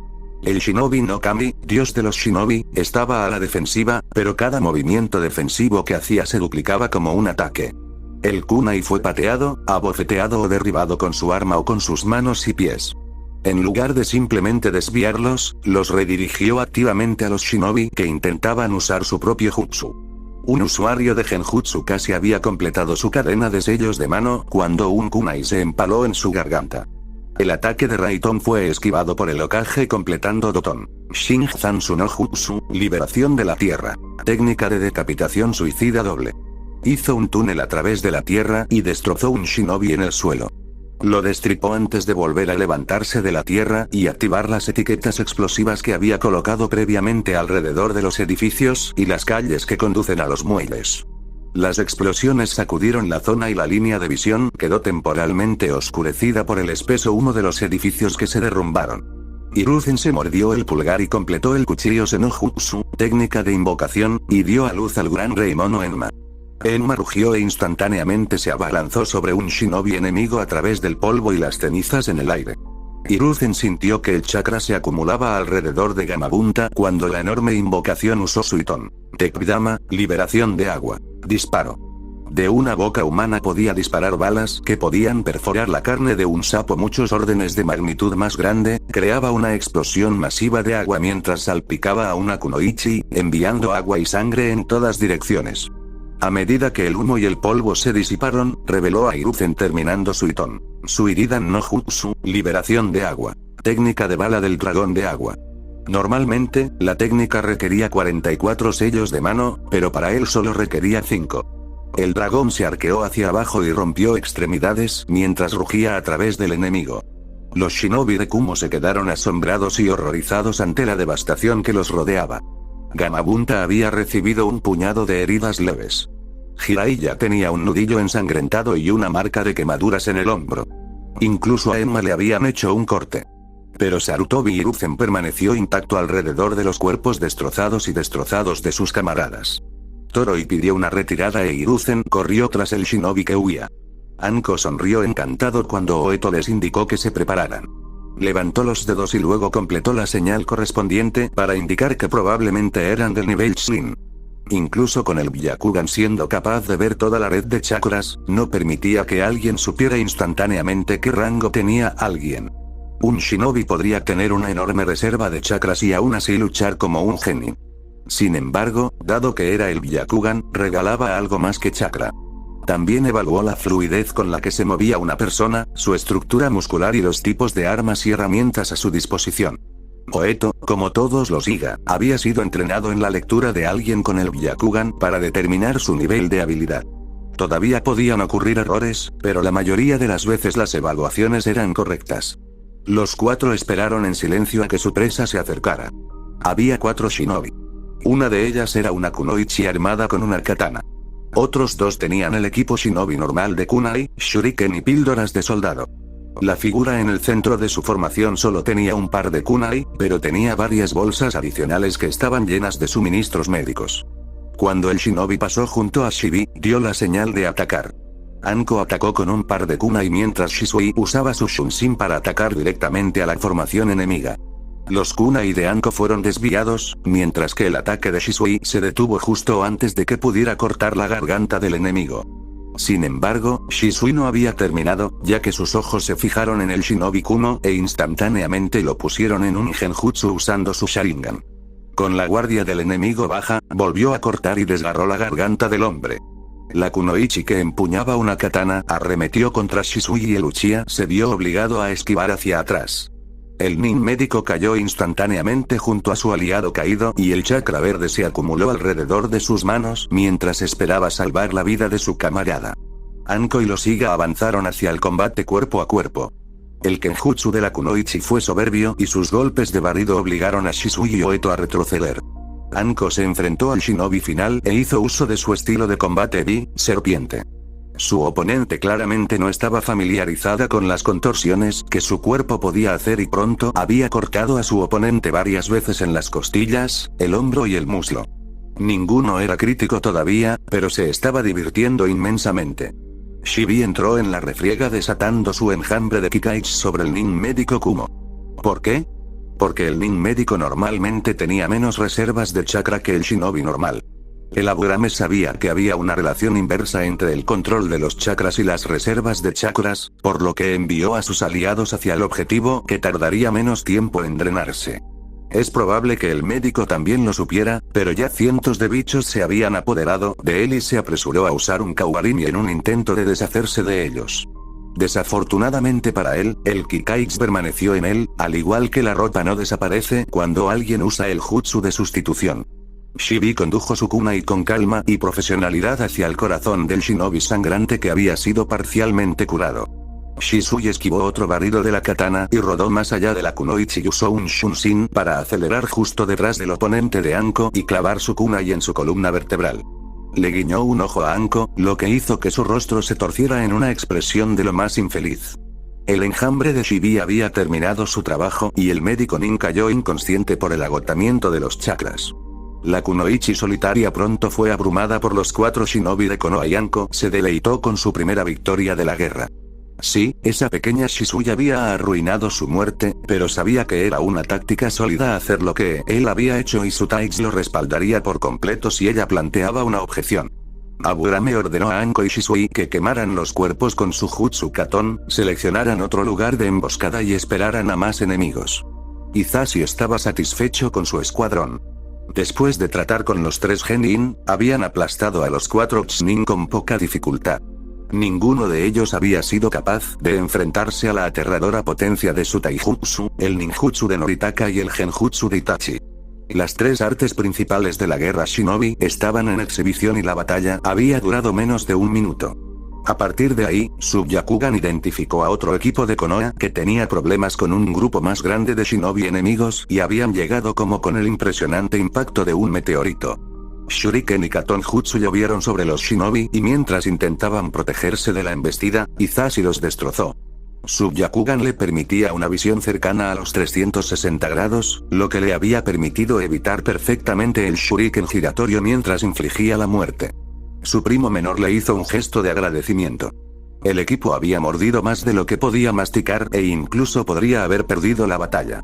El Shinobi no Kami, dios de los shinobi, estaba a la defensiva, pero cada movimiento defensivo que hacía se duplicaba como un ataque. El kunai fue pateado, abofeteado o derribado con su arma o con sus manos y pies. En lugar de simplemente desviarlos, los redirigió activamente a los shinobi que intentaban usar su propio jutsu. Un usuario de genjutsu casi había completado su cadena de sellos de mano cuando un kunai se empaló en su garganta. El ataque de Raitón fue esquivado por el Hokage completando Doton. Shinjutsu no Jutsu, liberación de la tierra. Técnica de decapitación suicida doble. Hizo un túnel a través de la tierra y destrozó un shinobi en el suelo. Lo destripó antes de volver a levantarse de la tierra y activar las etiquetas explosivas que había colocado previamente alrededor de los edificios y las calles que conducen a los muelles. Las explosiones sacudieron la zona y la línea de visión quedó temporalmente oscurecida por el espeso humo de los edificios que se derrumbaron. Hiruzen se mordió el pulgar y completó el Kuchio Senojutsu, técnica de invocación, y dio a luz al gran rey mono Enma. Enma rugió e instantáneamente se abalanzó sobre un shinobi enemigo a través del polvo y las cenizas en el aire. Hiruzen sintió que el chakra se acumulaba alrededor de Gamabunta cuando la enorme invocación usó Suiton. Tekbidama, liberación de agua. Disparo. De una boca humana podía disparar balas que podían perforar la carne de un sapo muchos órdenes de magnitud más grande, creaba una explosión masiva de agua mientras salpicaba a una kunoichi, enviando agua y sangre en todas direcciones. A medida que el humo y el polvo se disiparon, reveló a Hiruzen terminando Suiton. Suiridan no Jutsu, liberación de agua. Técnica de bala del dragón de agua. Normalmente, la técnica requería 44 sellos de mano, pero para él solo requería 5. El dragón se arqueó hacia abajo y rompió extremidades mientras rugía a través del enemigo. Los shinobi de Kumo se quedaron asombrados y horrorizados ante la devastación que los rodeaba. Gamabunta había recibido un puñado de heridas leves. Jiraiya tenía un nudillo ensangrentado y una marca de quemaduras en el hombro. Incluso a Emma le habían hecho un corte. Pero Sarutobi Hiruzen permaneció intacto alrededor de los cuerpos destrozados y destrozados de sus camaradas. Toroi pidió una retirada e Hiruzen corrió tras el shinobi que huía. Anko sonrió encantado cuando Oeto les indicó que se prepararan. Levantó los dedos y luego completó la señal correspondiente para indicar que probablemente eran del nivel Shin. Incluso con el Byakugan siendo capaz de ver toda la red de chakras, no permitía que alguien supiera instantáneamente qué rango tenía alguien. Un shinobi podría tener una enorme reserva de chakras y aún así luchar como un genin. Sin embargo, dado que era el Byakugan, regalaba algo más que chakra. También evaluó la fluidez con la que se movía una persona, su estructura muscular y los tipos de armas y herramientas a su disposición. Oeto, como todos los Iga, había sido entrenado en la lectura de alguien con el Byakugan para determinar su nivel de habilidad. Todavía podían ocurrir errores, pero la mayoría de las veces las evaluaciones eran correctas. Los cuatro esperaron en silencio a que su presa se acercara. Había 4 shinobi. Una de ellas era una kunoichi armada con una katana. Otros 2 tenían el equipo shinobi normal de kunai, shuriken y píldoras de soldado. La figura en el centro de su formación solo tenía un par de kunai, pero tenía varias bolsas adicionales que estaban llenas de suministros médicos. Cuando el shinobi pasó junto a Shibi, dio la señal de atacar. Anko atacó con un par de kunai mientras Shisui usaba su shunshin para atacar directamente a la formación enemiga. Los kunai de Anko fueron desviados, mientras que el ataque de Shisui se detuvo justo antes de que pudiera cortar la garganta del enemigo. Sin embargo, Shisui no había terminado, ya que sus ojos se fijaron en el shinobi Kuno e instantáneamente lo pusieron en un genjutsu usando su Sharingan. Con la guardia del enemigo baja, volvió a cortar y desgarró la garganta del hombre. La kunoichi que empuñaba una katana arremetió contra Shisui y el Uchiha se vio obligado a esquivar hacia atrás. El nin médico cayó instantáneamente junto a su aliado caído y el chakra verde se acumuló alrededor de sus manos mientras esperaba salvar la vida de su camarada. Anko y los Iga avanzaron hacia el combate cuerpo a cuerpo. El kenjutsu de la kunoichi fue soberbio y sus golpes de barrido obligaron a Shisui y Oeto a retroceder. Anko se enfrentó al shinobi final e hizo uso de su estilo de combate Bi, serpiente. Su oponente claramente no estaba familiarizada con las contorsiones que su cuerpo podía hacer y pronto había cortado a su oponente varias veces en las costillas, el hombro y el muslo. Ninguno era crítico todavía, pero se estaba divirtiendo inmensamente. Shibi entró en la refriega desatando su enjambre de Kikaich sobre el nin médico Kumo. ¿Por qué? Porque el nin médico normalmente tenía menos reservas de chakra que el shinobi normal. El Aburame sabía que había una relación inversa entre el control de los chakras y las reservas de chakras, por lo que envió a sus aliados hacia el objetivo que tardaría menos tiempo en drenarse. Es probable que el médico también lo supiera, pero ya cientos de bichos se habían apoderado de él y se apresuró a usar un Kaubarimi en un intento de deshacerse de ellos. Desafortunadamente para él, el Kikaich permaneció en él, al igual que la ropa no desaparece cuando alguien usa el jutsu de sustitución. Shibi condujo su kunai con calma y profesionalidad hacia el corazón del shinobi sangrante que había sido parcialmente curado. Shisui esquivó otro barrido de la katana y rodó más allá de la kunoichi y usó un shunshin para acelerar justo detrás del oponente de Anko y clavar su kunai en su columna vertebral. Le guiñó un ojo a Anko, lo que hizo que su rostro se torciera en una expresión de lo más infeliz. El enjambre de Shibi había terminado su trabajo y el médico nin cayó inconsciente por el agotamiento de los chakras. La kunoichi solitaria pronto fue abrumada por los 4 shinobi de Konoha y Anko se deleitó con su primera victoria de la guerra. Sí, esa pequeña Shisui había arruinado su muerte, pero sabía que era una táctica sólida hacer lo que él había hecho y su Taich lo respaldaría por completo si ella planteaba una objeción. Aburame ordenó a Anko y Shisui que quemaran los cuerpos con su jutsu katon, seleccionaran otro lugar de emboscada y esperaran a más enemigos. Hisashi estaba satisfecho con su escuadrón. Después de tratar con los 3 genin, habían aplastado a los 4 Chunin con poca dificultad. Ninguno de ellos había sido capaz de enfrentarse a la aterradora potencia de su taijutsu, el ninjutsu de Noritaka y el genjutsu de Itachi. Las 3 artes principales de la guerra shinobi estaban en exhibición y la batalla había durado menos de un minuto. A partir de ahí, Suyakugan identificó a otro equipo de Konoha que tenía problemas con un grupo más grande de shinobi enemigos y habían llegado como con el impresionante impacto de un meteorito. Shuriken y Katon Jutsu llovieron sobre los shinobi y mientras intentaban protegerse de la embestida, Hizashi los destrozó. Suyakugan le permitía una visión cercana a los 360 grados, lo que le había permitido evitar perfectamente el shuriken giratorio mientras infligía la muerte. Su primo menor le hizo un gesto de agradecimiento. El equipo había mordido más de lo que podía masticar e incluso podría haber perdido la batalla.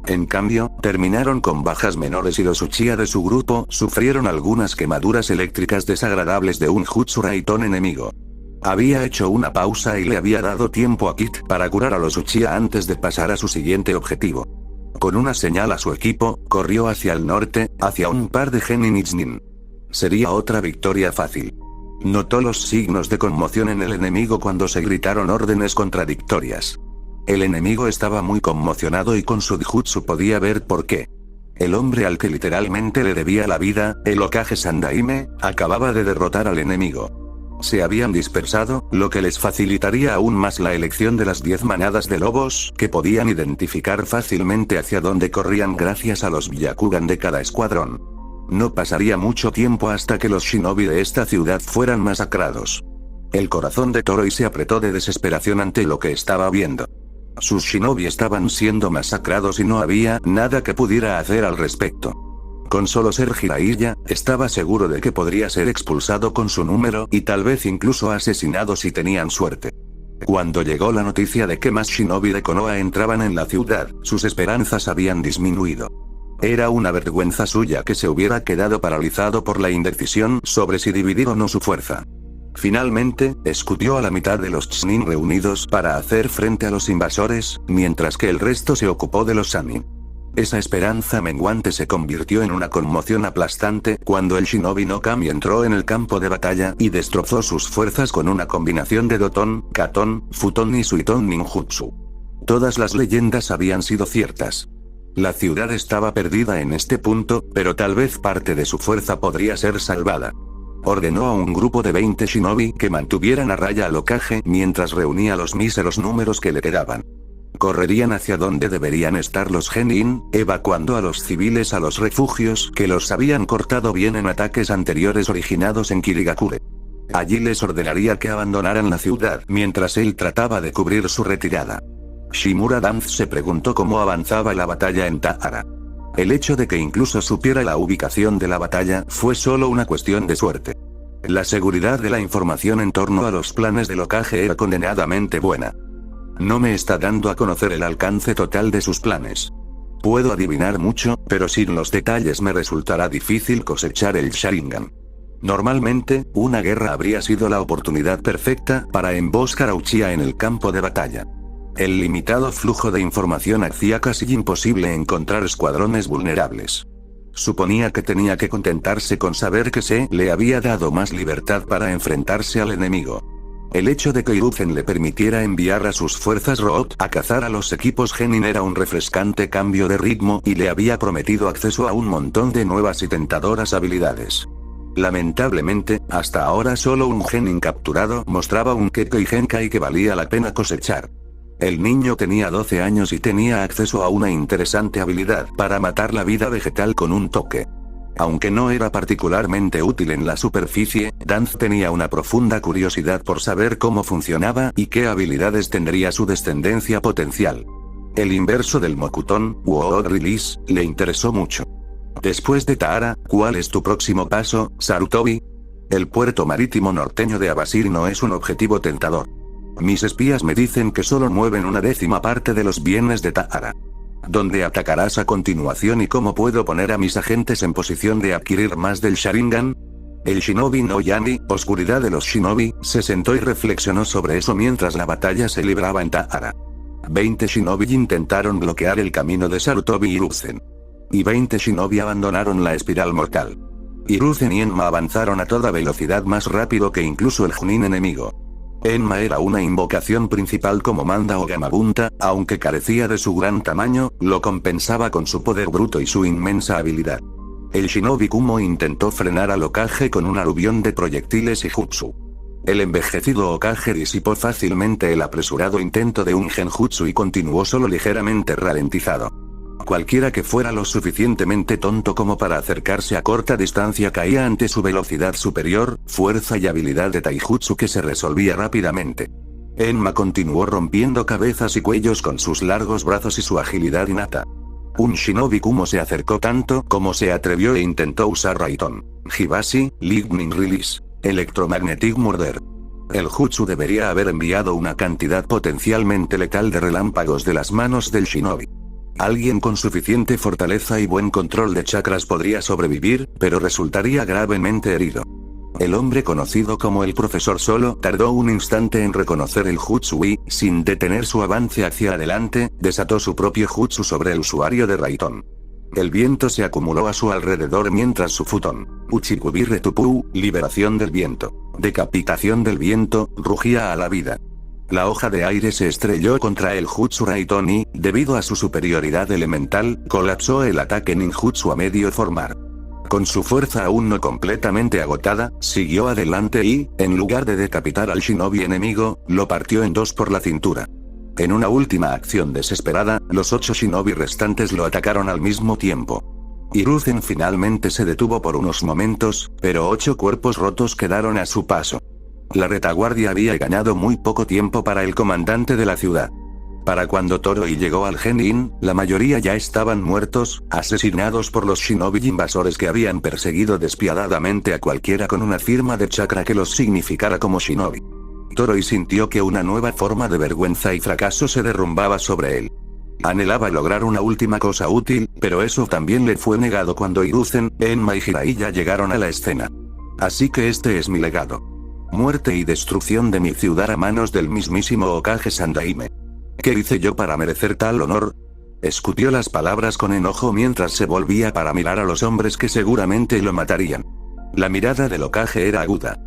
En cambio, terminaron con bajas menores y los Uchiha de su grupo sufrieron algunas quemaduras eléctricas desagradables de un Jutsu Raitón enemigo. Había hecho una pausa y le había dado tiempo a Kit para curar a los Uchiha antes de pasar a su siguiente objetivo. Con una señal a su equipo, corrió hacia el norte, hacia un par de Genin Ichnin. Sería otra victoria fácil. Notó los signos de conmoción en el enemigo cuando se gritaron órdenes contradictorias. El enemigo estaba muy conmocionado y con su jutsu podía ver por qué. El hombre al que literalmente le debía la vida, el Hokage Sandaime, acababa de derrotar al enemigo. Se habían dispersado, lo que les facilitaría aún más la elección de las 10 manadas de lobos, que podían identificar fácilmente hacia dónde corrían gracias a los Byakugan de cada escuadrón. No pasaría mucho tiempo hasta que los shinobi de esta ciudad fueran masacrados. El corazón de Toroi se apretó de desesperación ante lo que estaba viendo. Sus shinobi estaban siendo masacrados y no había nada que pudiera hacer al respecto. Con solo ser Jiraiya, estaba seguro de que podría ser expulsado con su número y tal vez incluso asesinado si tenían suerte. Cuando llegó la noticia de que más shinobi de Konoha entraban en la ciudad, sus esperanzas habían disminuido. Era una vergüenza suya que se hubiera quedado paralizado por la indecisión sobre si dividir o no su fuerza. Finalmente, escupió a la mitad de los Chunin reunidos para hacer frente a los invasores, mientras que el resto se ocupó de los Sannin. Esa esperanza menguante se convirtió en una conmoción aplastante cuando el Shinobi no Kami entró en el campo de batalla y destrozó sus fuerzas con una combinación de Doton, Katon, Futon y Suiton Ninjutsu. Todas las leyendas habían sido ciertas. La ciudad estaba perdida en este punto, pero tal vez parte de su fuerza podría ser salvada. Ordenó a un grupo de 20 shinobi que mantuvieran a raya al Hokage mientras reunía los míseros números que le quedaban. Correrían hacia donde deberían estar los Genin, evacuando a los civiles a los refugios que los habían cortado bien en ataques anteriores originados en Kirigakure. Allí les ordenaría que abandonaran la ciudad mientras él trataba de cubrir su retirada. Shimura Dance se preguntó cómo avanzaba la batalla en Tahara. El hecho de que incluso supiera la ubicación de la batalla fue solo una cuestión de suerte. La seguridad de la información en torno a los planes del Hokage era condenadamente buena. No me está dando a conocer el alcance total de sus planes. Puedo adivinar mucho, pero sin los detalles me resultará difícil cosechar el Sharingan. Normalmente, una guerra habría sido la oportunidad perfecta para emboscar a Uchiha en el campo de batalla. El limitado flujo de información hacía casi imposible encontrar escuadrones vulnerables. Suponía que tenía que contentarse con saber que se le había dado más libertad para enfrentarse al enemigo. El hecho de que Hiruzen le permitiera enviar a sus fuerzas Root a cazar a los equipos Genin era un refrescante cambio de ritmo y le había prometido acceso a un montón de nuevas y tentadoras habilidades. Lamentablemente, hasta ahora solo un Genin capturado mostraba un Kekkei Genkai que valía la pena cosechar. El niño tenía 12 años y tenía acceso a una interesante habilidad para matar la vida vegetal con un toque. Aunque no era particularmente útil en la superficie, Dance tenía una profunda curiosidad por saber cómo funcionaba y qué habilidades tendría su descendencia potencial. El inverso del Mokuton, Wood Release, le interesó mucho. Después de Tahara, ¿cuál es tu próximo paso, Sarutobi? El puerto marítimo norteño de Abasir no es un objetivo tentador. Mis espías me dicen que solo mueven una 10ª parte de los bienes de Tahara. ¿Dónde atacarás a continuación y cómo puedo poner a mis agentes en posición de adquirir más del Sharingan? El Shinobi no Yami, oscuridad de los Shinobi, se sentó y reflexionó sobre eso mientras la batalla se libraba en Tahara. 20 Shinobi intentaron bloquear el camino de Sarutobi y Hiruzen. Y 20 Shinobi abandonaron la espiral mortal. Hiruzen y Enma avanzaron a toda velocidad más rápido que incluso el Chunin enemigo. Enma era una invocación principal como Manda o Gamabunta, aunque carecía de su gran tamaño, lo compensaba con su poder bruto y su inmensa habilidad. El Shinobi Kumo intentó frenar al Hokage con un aluvión de proyectiles y jutsu. El envejecido Hokage disipó fácilmente el apresurado intento de un genjutsu y continuó solo ligeramente ralentizado. Cualquiera que fuera lo suficientemente tonto como para acercarse a corta distancia caía ante su velocidad superior, fuerza y habilidad de taijutsu que se resolvía rápidamente. Enma continuó rompiendo cabezas y cuellos con sus largos brazos y su agilidad innata. Un shinobi Kumo se acercó tanto como se atrevió e intentó usar Raiton, Hibashi, Lightning Release, Electromagnetic Murder. El jutsu debería haber enviado una cantidad potencialmente letal de relámpagos de las manos del shinobi. Alguien con suficiente fortaleza y buen control de chakras podría sobrevivir, pero resultaría gravemente herido. El hombre conocido como el profesor solo tardó un instante en reconocer el jutsu y, sin detener su avance hacia adelante, desató su propio jutsu sobre el usuario de Raiton. El viento se acumuló a su alrededor mientras su futon, Uchikubi Retupu, liberación del viento, decapitación del viento, rugía a la vida. La hoja de aire se estrelló contra el jutsu Raiton y, debido a su superioridad elemental, colapsó el ataque ninjutsu a medio formar. Con su fuerza aún no completamente agotada, siguió adelante y, en lugar de decapitar al shinobi enemigo, lo partió en dos por la cintura. En una última acción desesperada, los 8 shinobi restantes lo atacaron al mismo tiempo. Hiruzen finalmente se detuvo por unos momentos, pero 8 cuerpos rotos quedaron a su paso. La retaguardia había ganado muy poco tiempo para el comandante de la ciudad. Para cuando Toroi llegó al Genin, la mayoría ya estaban muertos, asesinados por los shinobi invasores que habían perseguido despiadadamente a cualquiera con una firma de chakra que los significara como shinobi. Toroi sintió que una nueva forma de vergüenza y fracaso se derrumbaba sobre él. Anhelaba lograr una última cosa útil, pero eso también le fue negado cuando Hiruzen, Enma y Jiraiya llegaron a la escena. Así que este es mi legado. Muerte y destrucción de mi ciudad a manos del mismísimo Hokage Sandaime. ¿Qué hice yo para merecer tal honor? Escupió las palabras con enojo mientras se volvía para mirar a los hombres que seguramente lo matarían. La mirada del Hokage era aguda.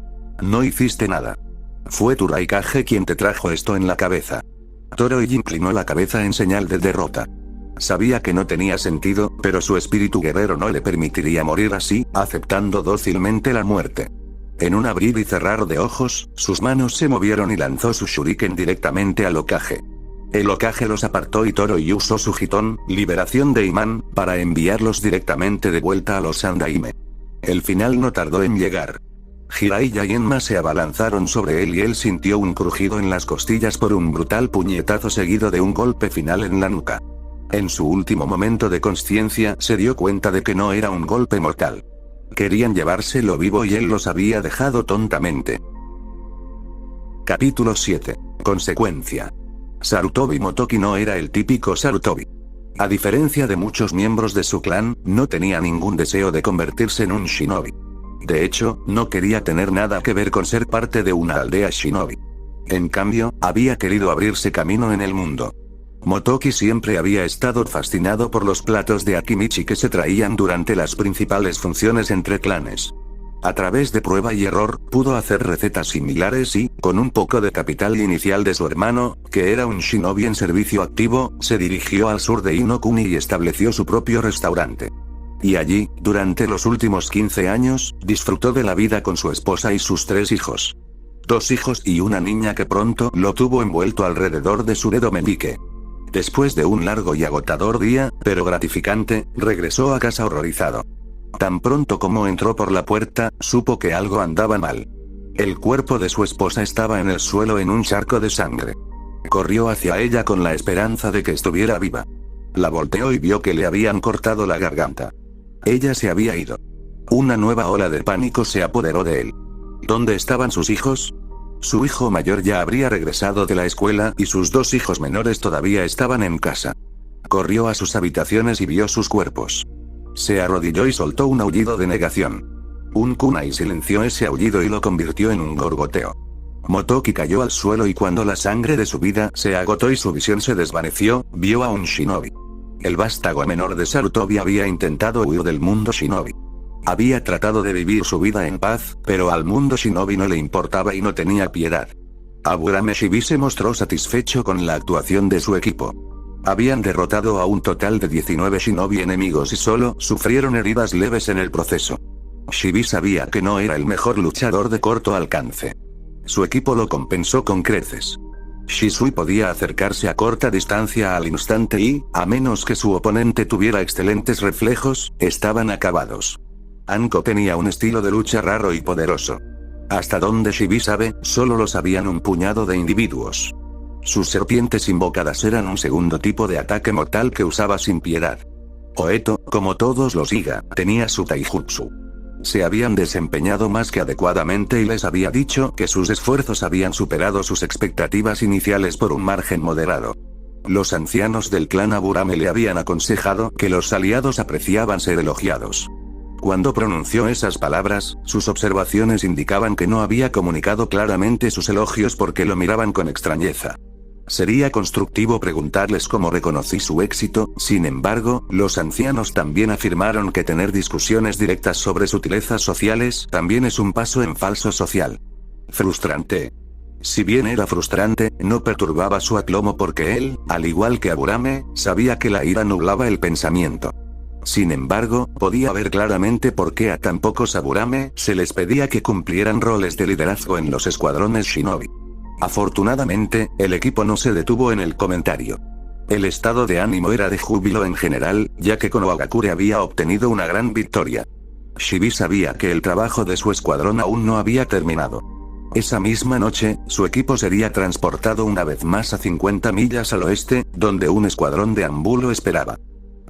No hiciste nada. Fue tu Raikage quien te trajo esto en la cabeza. Toroi inclinó la cabeza en señal de derrota. Sabía que no tenía sentido, pero su espíritu guerrero no le permitiría morir así, aceptando dócilmente la muerte. En un abrir y cerrar de ojos, sus manos se movieron y lanzó su shuriken directamente al Hokage. El Hokage los apartó y Toroi usó su Hiton, liberación de imán, para enviarlos directamente de vuelta a los Sandaime. El final no tardó en llegar. Jiraiya y Enma se abalanzaron sobre él y él sintió un crujido en las costillas por un brutal puñetazo seguido de un golpe final en la nuca. En su último momento de consciencia se dio cuenta de que no era un golpe mortal. Querían llevárselo vivo y él los había dejado tontamente. Capítulo 7. Consecuencia. Sarutobi Motoki no era el típico Sarutobi. A diferencia de muchos miembros de su clan, no tenía ningún deseo de convertirse en un shinobi. De hecho, no quería tener nada que ver con ser parte de una aldea shinobi. En cambio, había querido abrirse camino en el mundo. Motoki siempre había estado fascinado por los platos de Akimichi que se traían durante las principales funciones entre clanes. A través de prueba y error, pudo hacer recetas similares y, con un poco de capital inicial de su hermano, que era un shinobi en servicio activo, se dirigió al sur de Inokuni y estableció su propio restaurante. Y allí, durante los últimos 15 años, disfrutó de la vida con su esposa y sus 3 hijos. 2 hijos y una niña que pronto lo tuvo envuelto alrededor de su dedo meñique. Después de un largo y agotador día, pero gratificante, regresó a casa horrorizado. Tan pronto como entró por la puerta, supo que algo andaba mal. El cuerpo de su esposa estaba en el suelo en un charco de sangre. Corrió hacia ella con la esperanza de que estuviera viva. La volteó y vio que le habían cortado la garganta. Ella se había ido. Una nueva ola de pánico se apoderó de él. ¿Dónde estaban sus hijos? Su hijo mayor ya habría regresado de la escuela y sus 2 hijos menores todavía estaban en casa. Corrió a sus habitaciones y vio sus cuerpos. Se arrodilló y soltó un aullido de negación. Un kunai silenció ese aullido y lo convirtió en un gorgoteo. Motoki cayó al suelo y cuando la sangre de su vida se agotó y su visión se desvaneció, vio a un shinobi. El vástago menor de Sarutobi había intentado huir del mundo shinobi. Había tratado de vivir su vida en paz, pero al mundo shinobi no le importaba y no tenía piedad. Aburame Shibi se mostró satisfecho con la actuación de su equipo. Habían derrotado a un total de 19 shinobi enemigos y solo sufrieron heridas leves en el proceso. Shibi sabía que no era el mejor luchador de corto alcance. su equipo lo compensó con creces. Shisui podía acercarse a corta distancia al instante y, a menos que su oponente tuviera excelentes reflejos, estaban acabados. Anko tenía un estilo de lucha raro y poderoso. Hasta donde Shibi sabe, solo lo sabían un puñado de individuos. Sus serpientes invocadas eran un segundo tipo de ataque mortal que usaba sin piedad. Oeto, como todos los Iga, tenía su taijutsu. Se habían desempeñado más que adecuadamente y les había dicho que sus esfuerzos habían superado sus expectativas iniciales por un margen moderado. Los ancianos del clan Aburame le habían aconsejado que los aliados apreciaban ser elogiados. Cuando pronunció esas palabras, sus observaciones indicaban que no había comunicado claramente sus elogios porque lo miraban con extrañeza. Sería constructivo preguntarles cómo reconocí su éxito, sin embargo, los ancianos también afirmaron que tener discusiones directas sobre sutilezas sociales también es un paso en falso social. Frustrante. Si bien era frustrante, no perturbaba su aplomo porque él, al igual que Aburame, sabía que la ira nublaba el pensamiento. Sin embargo, podía ver claramente por qué a tan pocos Aburame se les pedía que cumplieran roles de liderazgo en los escuadrones Shinobi. Afortunadamente, el equipo no se detuvo en el comentario. El estado de ánimo era de júbilo en general, ya que Konohagakure había obtenido una gran victoria. Shibi sabía que el trabajo de su escuadrón aún no había terminado. Esa misma noche, su equipo sería transportado una vez más a 50 millas al oeste, donde un escuadrón de Ambulo esperaba.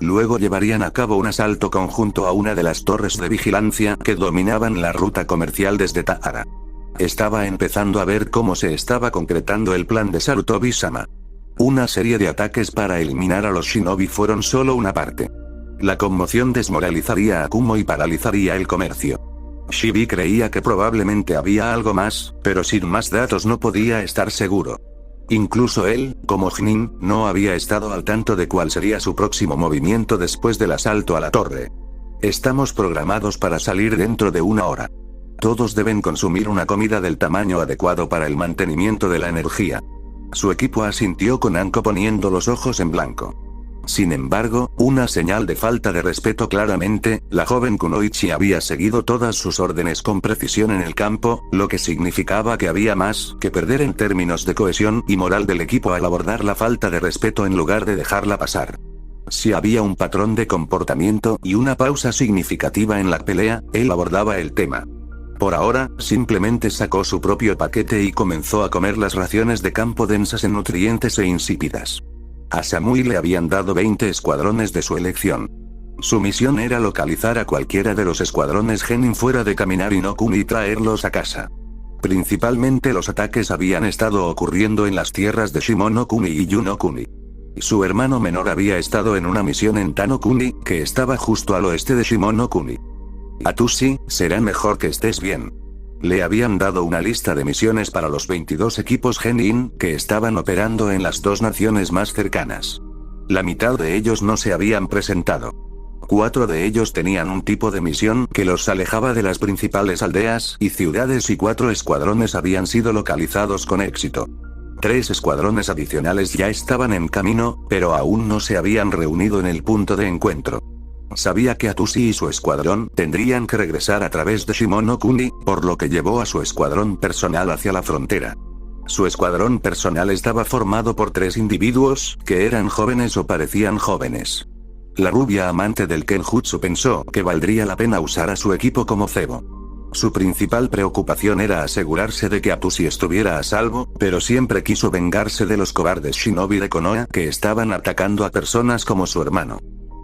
Luego llevarían a cabo un asalto conjunto a una de las torres de vigilancia que dominaban la ruta comercial desde Tahara. Estaba empezando a ver cómo se estaba concretando el plan de Sarutobi-sama. Una serie de ataques para eliminar a los shinobi fueron solo una parte. La conmoción desmoralizaría a Kumo y paralizaría el comercio. Shibi creía que probablemente había algo más, pero sin más datos no podía estar seguro. Incluso él, como Jnin, no había estado al tanto de cuál sería su próximo movimiento después del asalto a la torre. Estamos programados para salir dentro de 1 hora. Todos deben consumir una comida del tamaño adecuado para el mantenimiento de la energía. Su equipo asintió con Anko poniendo los ojos en blanco. Sin embargo, una señal de falta de respeto claramente, la joven Kunoichi había seguido todas sus órdenes con precisión en el campo, lo que significaba que había más que perder en términos de cohesión y moral del equipo al abordar la falta de respeto en lugar de dejarla pasar. Si había un patrón de comportamiento y una pausa significativa en la pelea, él abordaba el tema. Por ahora, simplemente sacó su propio paquete y comenzó a comer las raciones de campo densas en nutrientes e insípidas. A Samui le habían dado 20 escuadrones de su elección. Su misión era localizar a cualquiera de los escuadrones Genin fuera de Kaminari no Kuni y traerlos a casa. Principalmente los ataques habían estado ocurriendo en las tierras de Shimono-kuni y Yuno-kuni. Su hermano menor había estado en una misión en Tano-kuni, que estaba justo al oeste de Shimono-kuni. Atushi, será mejor que estés bien. Le habían dado una lista de misiones para los 22 equipos Genin que estaban operando en las 2 naciones más cercanas. La mitad de ellos no se habían presentado. 4 de ellos tenían un tipo de misión que los alejaba de las principales aldeas y ciudades y 4 escuadrones habían sido localizados con éxito. 3 escuadrones adicionales ya estaban en camino, pero aún no se habían reunido en el punto de encuentro. Sabía que Atushi y su escuadrón tendrían que regresar a través de Shimono-kuni, por lo que llevó a su escuadrón personal hacia la frontera. Su escuadrón personal estaba formado por 3 individuos, que eran jóvenes o parecían jóvenes. La rubia amante del Kenjutsu pensó que valdría la pena usar a su equipo como cebo. Su principal preocupación era asegurarse de que Atushi estuviera a salvo, pero siempre quiso vengarse de los cobardes shinobi de Konoha que estaban atacando a personas como su hermano.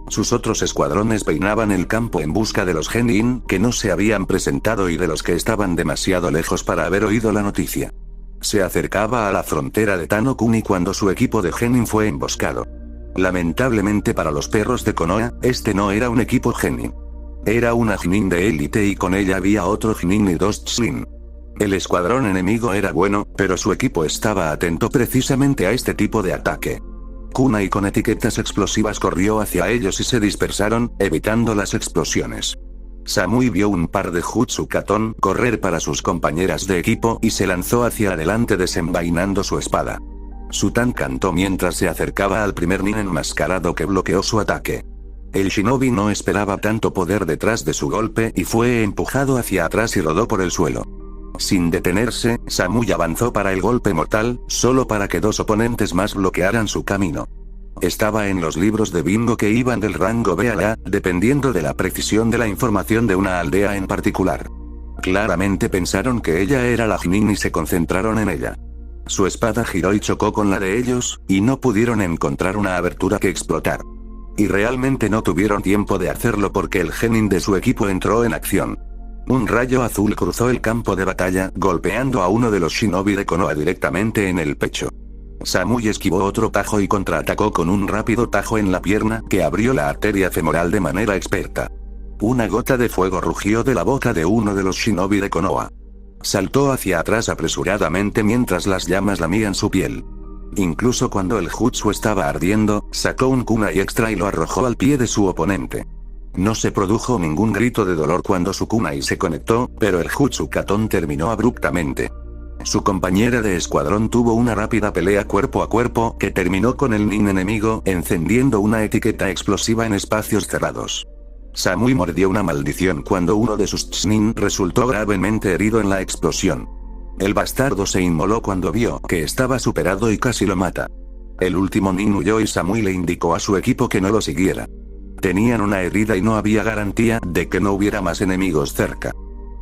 Sus otros escuadrones peinaban el campo en busca de los Genin que no se habían presentado y de los que estaban demasiado lejos para haber oído la noticia. Se acercaba a la frontera de Tano-kuni cuando su equipo de Genin fue emboscado. Lamentablemente para los perros de Konoha, este no era un equipo Genin. Era una Genin de élite y con ella había otro Genin y 2 Tslin. El escuadrón enemigo era bueno, pero su equipo estaba atento precisamente a este tipo de ataque. Kunai con etiquetas explosivas corrió hacia ellos y se dispersaron, evitando las explosiones. Samui vio un par de Jutsu Katon correr para sus compañeras de equipo y se lanzó hacia adelante desenvainando su espada. Sutan cantó mientras se acercaba al primer nin enmascarado que bloqueó su ataque. El shinobi no esperaba tanto poder detrás de su golpe y fue empujado hacia atrás y rodó por el suelo. Sin detenerse, Samui avanzó para el golpe mortal, solo para que dos oponentes más bloquearan su camino. Estaba en los libros de bingo que iban del rango B a A, dependiendo de la precisión de la información de una aldea en particular. Claramente pensaron que ella era la Jnin y se concentraron en ella. Su espada giró y chocó con la de ellos, y no pudieron encontrar una abertura que explotar. Y realmente no tuvieron tiempo de hacerlo porque el genin de su equipo entró en acción. Un rayo azul cruzó el campo de batalla, golpeando a uno de los shinobi de Konoha directamente en el pecho. Samui esquivó otro tajo y contraatacó con un rápido tajo en la pierna que abrió la arteria femoral de manera experta. Una gota de fuego rugió de la boca de uno de los shinobi de Konoha. Saltó hacia atrás apresuradamente mientras las llamas lamían su piel. Incluso cuando el jutsu estaba ardiendo, sacó un kunai extra y lo arrojó al pie de su oponente. No se produjo ningún grito de dolor cuando su kunai se conectó, pero el jutsu Katon terminó abruptamente. Su compañera de escuadrón tuvo una rápida pelea cuerpo a cuerpo que terminó con el nin enemigo encendiendo una etiqueta explosiva en espacios cerrados. Samui mordió una maldición cuando uno de sus nin resultó gravemente herido en la explosión. El bastardo se inmoló cuando vio que estaba superado y casi lo mata. El último nin huyó y Samui le indicó a su equipo que no lo siguiera. Tenían una herida y no había garantía de que no hubiera más enemigos cerca.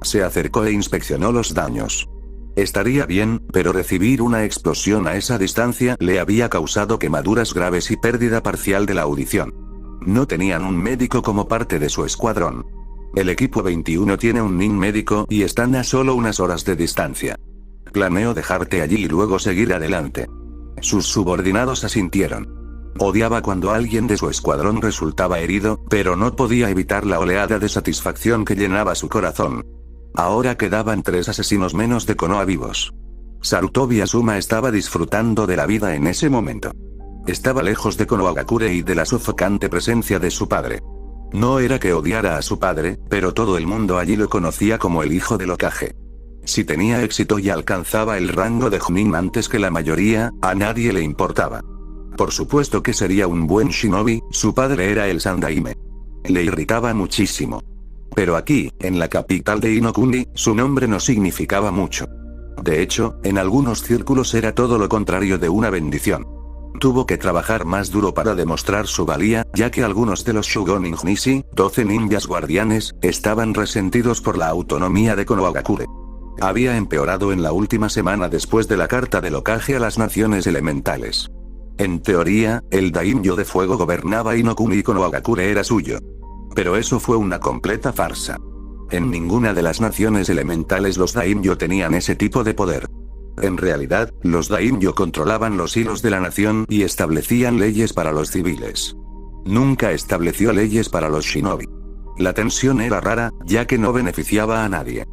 Se acercó e inspeccionó los daños. Estaría bien, pero recibir una explosión a esa distancia le había causado quemaduras graves y pérdida parcial de la audición. No tenían un médico como parte de su escuadrón. El equipo 21 tiene un nin médico y están a solo unas horas de distancia. Planeo dejarte allí y luego seguir adelante. Sus subordinados asintieron. Odiaba cuando alguien de su escuadrón resultaba herido, pero no podía evitar la oleada de satisfacción que llenaba su corazón. Ahora quedaban 3 asesinos menos de Konoha vivos. Sarutobi Asuma estaba disfrutando de la vida en ese momento. Estaba lejos de Konohagakure y de la sofocante presencia de su padre. No era que odiara a su padre, pero todo el mundo allí lo conocía como el hijo del Hokage. Si tenía éxito y alcanzaba el rango de Chunin antes que la mayoría, a nadie le importaba. Por supuesto que sería un buen shinobi, su padre era el Sandaime. Le irritaba muchísimo. Pero aquí, en la capital de Inokuni, su nombre no significaba mucho. De hecho, en algunos círculos era todo lo contrario de una bendición. Tuvo que trabajar más duro para demostrar su valía, ya que algunos de los Shugonin Nishi, 12 ninjas guardianes, estaban resentidos por la autonomía de Konohagakure. Había empeorado en la última semana después de la carta del Hokage a las naciones elementales. En teoría, el daimyo de fuego gobernaba Inokuni y Konohagakure era suyo. Pero eso fue una completa farsa. En ninguna de las naciones elementales los daimyo tenían ese tipo de poder. En realidad, los daimyo controlaban los hilos de la nación y establecían leyes para los civiles. Nunca estableció leyes para los shinobi. La tensión era rara, ya que no beneficiaba a nadie.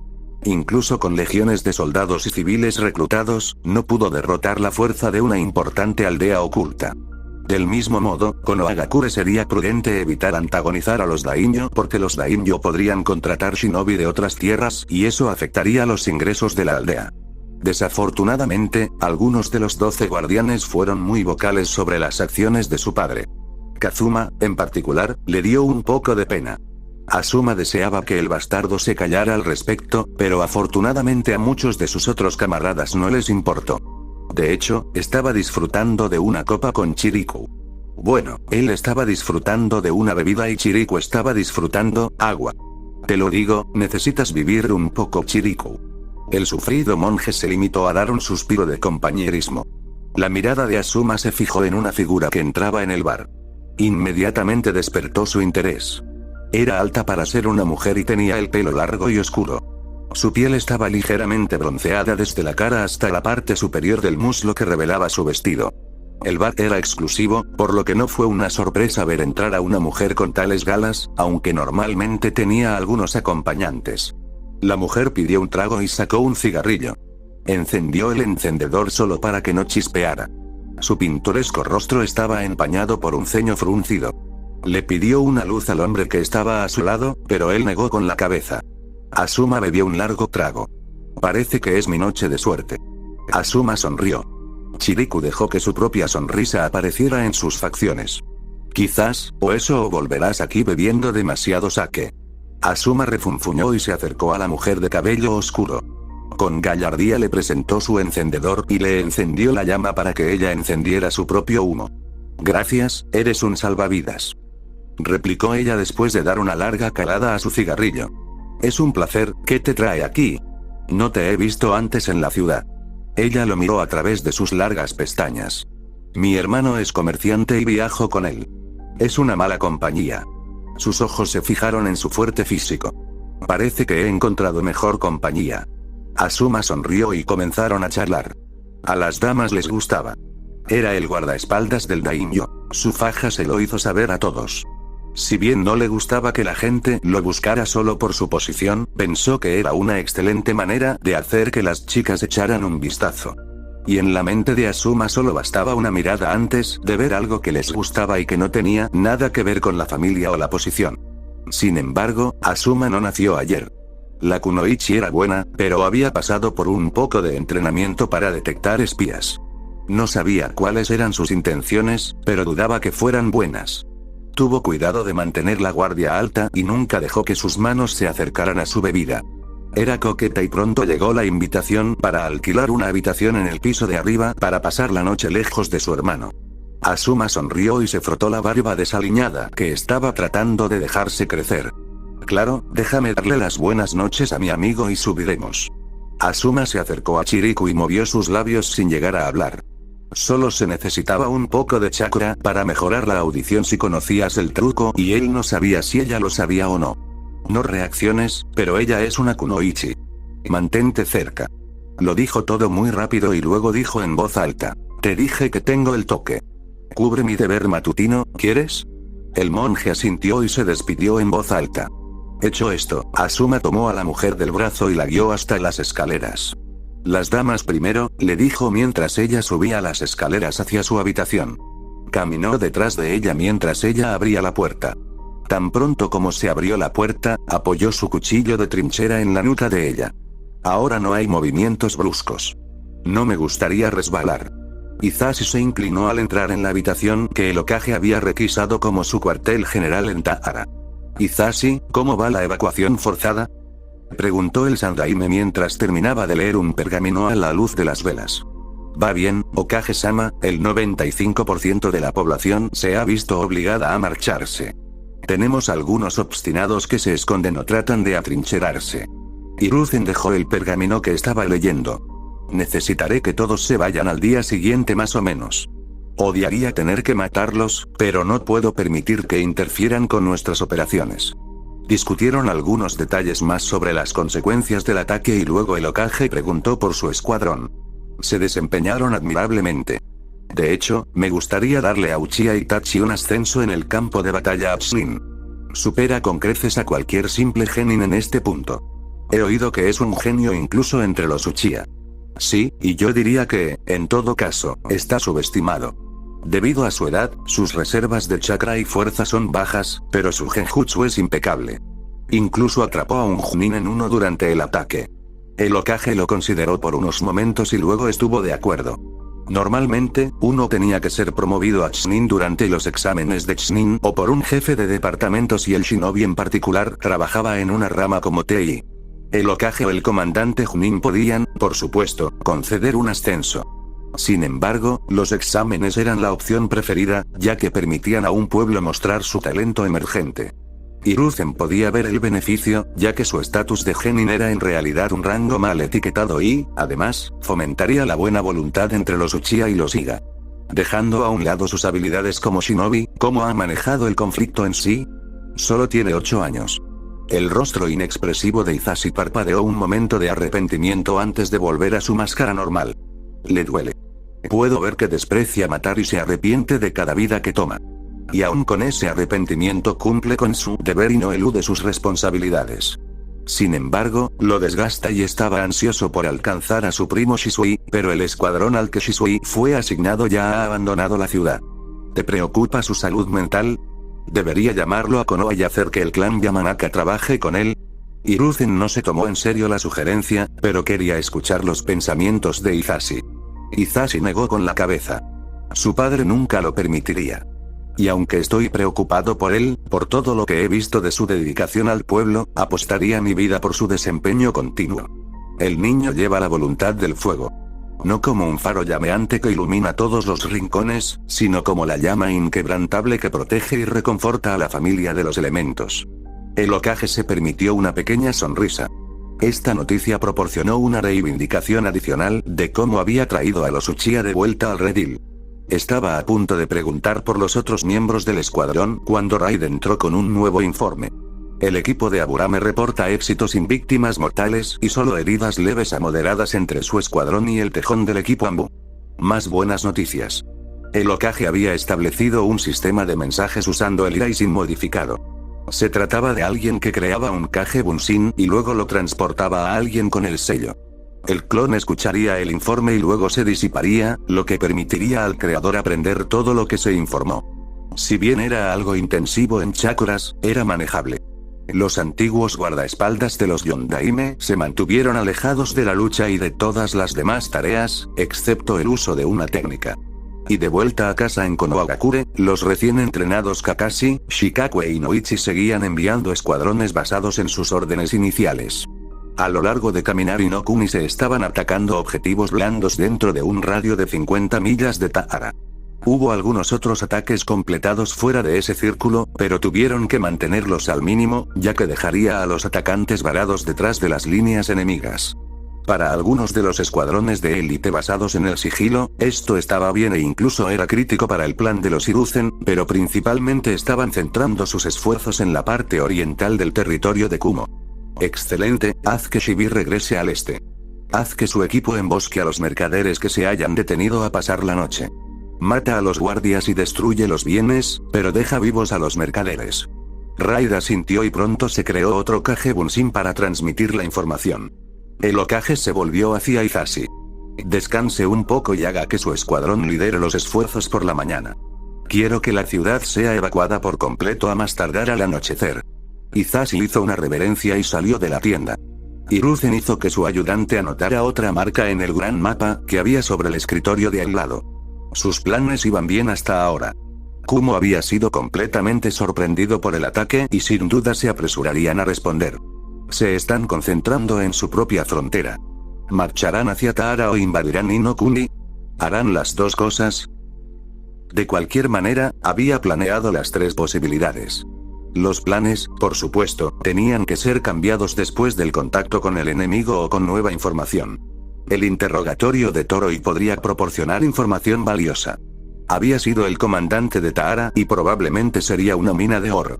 Incluso con legiones de soldados y civiles reclutados, no pudo derrotar la fuerza de una importante aldea oculta. Del mismo modo, Konohagakure sería prudente evitar antagonizar a los daimyo porque los daimyo podrían contratar shinobi de otras tierras y eso afectaría los ingresos de la aldea. Desafortunadamente, algunos de los 12 guardianes fueron muy vocales sobre las acciones de su padre. Kazuma, en particular, le dio un poco de pena. Asuma deseaba que el bastardo se callara al respecto, pero afortunadamente a muchos de sus otros camaradas no les importó. De hecho, estaba disfrutando de una copa con Chiriku. Bueno, él estaba disfrutando de una bebida y Chiriku estaba disfrutando agua. Te lo digo, necesitas vivir un poco, Chiriku. El sufrido monje se limitó a dar un suspiro de compañerismo. La mirada de Asuma se fijó en una figura que entraba en el bar. Inmediatamente despertó su interés. Era alta para ser una mujer y tenía el pelo largo y oscuro. Su piel estaba ligeramente bronceada desde la cara hasta la parte superior del muslo que revelaba su vestido. El bar era exclusivo, por lo que no fue una sorpresa ver entrar a una mujer con tales galas, aunque normalmente tenía algunos acompañantes. La mujer pidió un trago y sacó un cigarrillo. Encendió el encendedor solo para que no chispeara. Su pintoresco rostro estaba empañado por un ceño fruncido. Le pidió una luz al hombre que estaba a su lado, pero él negó con la cabeza. Asuma bebió un largo trago. Parece que es mi noche de suerte. Asuma sonrió. Chiriku dejó que su propia sonrisa apareciera en sus facciones. Quizás, o eso o volverás aquí bebiendo demasiado sake. Asuma refunfuñó y se acercó a la mujer de cabello oscuro. Con gallardía le presentó su encendedor y le encendió la llama para que ella encendiera su propio humo. Gracias, eres un salvavidas. Replicó ella después de dar una larga calada a su cigarrillo. Es un placer, ¿qué te trae aquí? No te he visto antes en la ciudad. Ella lo miró a través de sus largas pestañas. Mi hermano es comerciante y viajo con él. Es una mala compañía. Sus ojos se fijaron en su fuerte físico. Parece que he encontrado mejor compañía. Asuma sonrió y comenzaron a charlar. A las damas les gustaba. Era el guardaespaldas del daimyo. Su faja se lo hizo saber a todos. Si bien no le gustaba que la gente lo buscara solo por su posición, pensó que era una excelente manera de hacer que las chicas echaran un vistazo. Y en la mente de Asuma solo bastaba una mirada antes de ver algo que les gustaba y que no tenía nada que ver con la familia o la posición. Sin embargo, Asuma no nació ayer. La kunoichi era buena, pero había pasado por un poco de entrenamiento para detectar espías. No sabía cuáles eran sus intenciones, pero dudaba que fueran buenas. Tuvo cuidado de mantener la guardia alta y nunca dejó que sus manos se acercaran a su bebida. Era coqueta y pronto llegó la invitación para alquilar una habitación en el piso de arriba para pasar la noche lejos de su hermano. Asuma sonrió y se frotó la barba desaliñada que estaba tratando de dejarse crecer. Claro, déjame darle las buenas noches a mi amigo y subiremos. Asuma se acercó a Chiriku y movió sus labios sin llegar a hablar. Solo se necesitaba un poco de chakra para mejorar la audición si conocías el truco y él no sabía si ella lo sabía o no. No reacciones, pero ella es una kunoichi. Mantente cerca. Lo dijo todo muy rápido y luego dijo en voz alta. Te dije que tengo el toque. Cubre mi deber matutino, ¿quieres? El monje asintió y se despidió en voz alta. Hecho esto, Asuma tomó a la mujer del brazo y la guió hasta las escaleras. Las damas primero, le dijo mientras ella subía las escaleras hacia su habitación. Caminó detrás de ella mientras ella abría la puerta. Tan pronto como se abrió la puerta, apoyó su cuchillo de trinchera en la nuca de ella. Ahora no hay movimientos bruscos. No me gustaría resbalar. Hisashi se inclinó al entrar en la habitación que el Hokage había requisado como su cuartel general en Tahara. Hisashi, ¿cómo va la evacuación forzada? Preguntó el Sandaime mientras terminaba de leer un pergamino a la luz de las velas. Va bien, Hokage-sama, el 95% de la población se ha visto obligada a marcharse. Tenemos algunos obstinados que se esconden o tratan de atrincherarse. Hiruzen dejó el pergamino que estaba leyendo. Necesitaré que todos se vayan al día siguiente más o menos. Odiaría tener que matarlos, pero no puedo permitir que interfieran con nuestras operaciones. Discutieron algunos detalles más sobre las consecuencias del ataque y luego el Hokage preguntó por su escuadrón. Se desempeñaron admirablemente. De hecho, me gustaría darle a Uchiha Itachi un ascenso en el campo de batalla Chunin. Supera con creces a cualquier simple genin en este punto. He oído que es un genio incluso entre los Uchiha. Sí, y yo diría que, en todo caso, está subestimado. Debido a su edad, sus reservas de chakra y fuerza son bajas, pero su genjutsu es impecable. Incluso atrapó a un Chunin en uno durante el ataque. El Hokage lo consideró por unos momentos y luego estuvo de acuerdo. Normalmente, uno tenía que ser promovido a Chunin durante los exámenes de Chunin o por un jefe de departamento si el shinobi en particular trabajaba en una rama como Tei. El Hokage o el comandante Chunin podían, por supuesto, conceder un ascenso. Sin embargo, los exámenes eran la opción preferida, ya que permitían a un pueblo mostrar su talento emergente. Hiruzen podía ver el beneficio, ya que su estatus de genin era en realidad un rango mal etiquetado y, además, fomentaría la buena voluntad entre los Uchiha y los Iga. Dejando a un lado sus habilidades como shinobi, ¿cómo ha manejado el conflicto en sí? Solo tiene 8 años. El rostro inexpresivo de Hisashi parpadeó un momento de arrepentimiento antes de volver a su máscara normal. Le duele. Puedo ver que desprecia matar y se arrepiente de cada vida que toma. Y aún con ese arrepentimiento cumple con su deber y no elude sus responsabilidades. Sin embargo, lo desgasta y estaba ansioso por alcanzar a su primo Shisui, pero el escuadrón al que Shisui fue asignado ya ha abandonado la ciudad. ¿Te preocupa su salud mental? ¿Debería llamarlo a Konoha y hacer que el clan Yamanaka trabaje con él? Hiruzen no se tomó en serio la sugerencia, pero quería escuchar los pensamientos de Hisashi. Hisashi negó con la cabeza. Su padre nunca lo permitiría. Y aunque estoy preocupado por él, por todo lo que he visto de su dedicación al pueblo, apostaría mi vida por su desempeño continuo. El niño lleva la voluntad del fuego. No como un faro llameante que ilumina todos los rincones, sino como la llama inquebrantable que protege y reconforta a la familia de los elementos. El Hokage se permitió una pequeña sonrisa. Esta noticia proporcionó una reivindicación adicional de cómo había traído a los Uchiha de vuelta al redil. Estaba a punto de preguntar por los otros miembros del escuadrón cuando Raid entró con un nuevo informe. El equipo de Aburame reporta éxito sin víctimas mortales y solo heridas leves a moderadas entre su escuadrón y el tejón del equipo Anbu. Más buenas noticias. El Hokage había establecido un sistema de mensajes usando el Iraisin modificado. Se trataba de alguien que creaba un Kage Bunshin y luego lo transportaba a alguien con el sello. El clon escucharía el informe y luego se disiparía, lo que permitiría al creador aprender todo lo que se informó. Si bien era algo intensivo en chakras, era manejable. Los antiguos guardaespaldas de los Yondaime se mantuvieron alejados de la lucha y de todas las demás tareas, excepto el uso de una técnica. Y de vuelta a casa en Konohagakure, los recién entrenados Kakashi, Shikakue y Noichi seguían enviando escuadrones basados en sus órdenes iniciales. A lo largo de Kaminari no Kuni se estaban atacando objetivos blandos dentro de un radio de 50 millas de Taara. Hubo algunos otros ataques completados fuera de ese círculo, pero tuvieron que mantenerlos al mínimo, ya que dejaría a los atacantes varados detrás de las líneas enemigas. Para algunos de los escuadrones de élite basados en el sigilo, esto estaba bien e incluso era crítico para el plan de los Hiruzen, pero principalmente estaban centrando sus esfuerzos en la parte oriental del territorio de Kumo. Excelente, haz que Shibi regrese al este. Haz que su equipo embosque a los mercaderes que se hayan detenido a pasar la noche. Mata a los guardias y destruye los bienes, pero deja vivos a los mercaderes. Raid asintió y pronto se creó otro Kage Bunshin para transmitir la información. El Hokage se volvió hacia Hisashi. Descanse un poco y haga que su escuadrón lidere los esfuerzos por la mañana. Quiero que la ciudad sea evacuada por completo a más tardar al anochecer. Hisashi hizo una reverencia y salió de la tienda. Hiruzen hizo que su ayudante anotara otra marca en el gran mapa que había sobre el escritorio de al lado. Sus planes iban bien hasta ahora. Kumo había sido completamente sorprendido por el ataque y sin duda se apresurarían a responder. Se están concentrando en su propia frontera. ¿Marcharán hacia Taara o invadirán Ni no Kuni? ¿Harán las dos cosas? De cualquier manera, había planeado las tres posibilidades. Los planes, por supuesto, tenían que ser cambiados después del contacto con el enemigo o con nueva información. El interrogatorio de Toroi podría proporcionar información valiosa. Había sido el comandante de Taara y probablemente sería una mina de oro.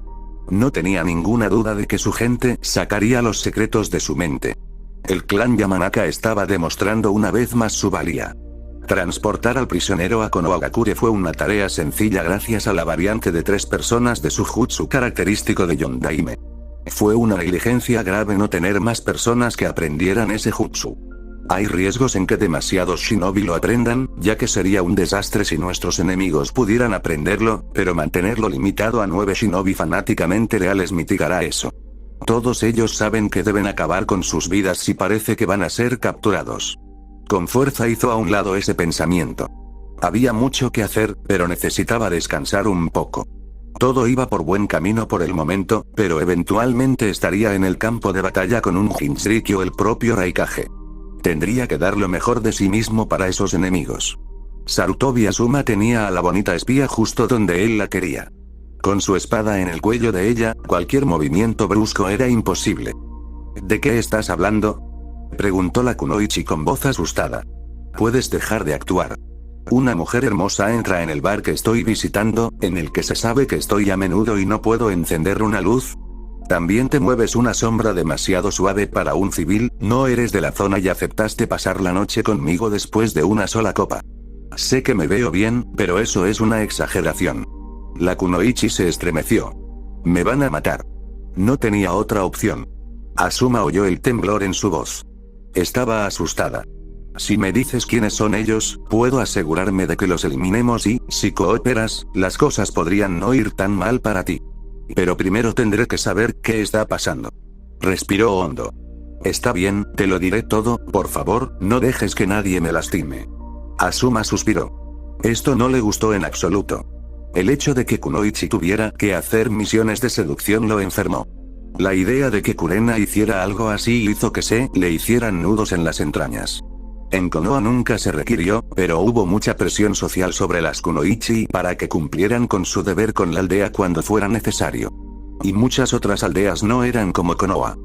No tenía ninguna duda de que su gente sacaría los secretos de su mente. El clan Yamanaka estaba demostrando una vez más su valía. Transportar al prisionero a Konohagakure fue una tarea sencilla gracias a la variante de 3 personas de su jutsu característico de Yondaime. Fue una negligencia grave no tener más personas que aprendieran ese jutsu. Hay riesgos en que demasiados shinobi lo aprendan, ya que sería un desastre si nuestros enemigos pudieran aprenderlo, pero mantenerlo limitado a 9 shinobi fanáticamente leales mitigará eso. Todos ellos saben que deben acabar con sus vidas si parece que van a ser capturados. Con fuerza hizo a un lado ese pensamiento. Había mucho que hacer, pero necesitaba descansar un poco. Todo iba por buen camino por el momento, pero eventualmente estaría en el campo de batalla con un Jinchuriki o el propio Raikage. Tendría que dar lo mejor de sí mismo para esos enemigos. Sarutobi Asuma tenía a la bonita espía justo donde él la quería. Con su espada en el cuello de ella, cualquier movimiento brusco era imposible. ¿De qué estás hablando?, preguntó la Kunoichi con voz asustada. Puedes dejar de actuar. Una mujer hermosa entra en el bar que estoy visitando, en el que se sabe que estoy a menudo y no puedo encender una luz. También te mueves una sombra demasiado suave para un civil, no eres de la zona y aceptaste pasar la noche conmigo después de una sola copa. Sé que me veo bien, pero eso es una exageración. La Kunoichi se estremeció. Me van a matar. No tenía otra opción. Asuma oyó el temblor en su voz. Estaba asustada. Si me dices quiénes son ellos, puedo asegurarme de que los eliminemos y, si cooperas, las cosas podrían no ir tan mal para ti. Pero primero tendré que saber qué está pasando. Respiró hondo. Está bien, te lo diré todo, por favor, no dejes que nadie me lastime. Asuma suspiró. Esto no le gustó en absoluto. El hecho de que Kunoichi tuviera que hacer misiones de seducción lo enfermó. La idea de que Kurena hiciera algo así hizo que se le hicieran nudos en las entrañas. En Konoha nunca se requirió, pero hubo mucha presión social sobre las kunoichi para que cumplieran con su deber con la aldea cuando fuera necesario. Y muchas otras aldeas no eran como Konoha.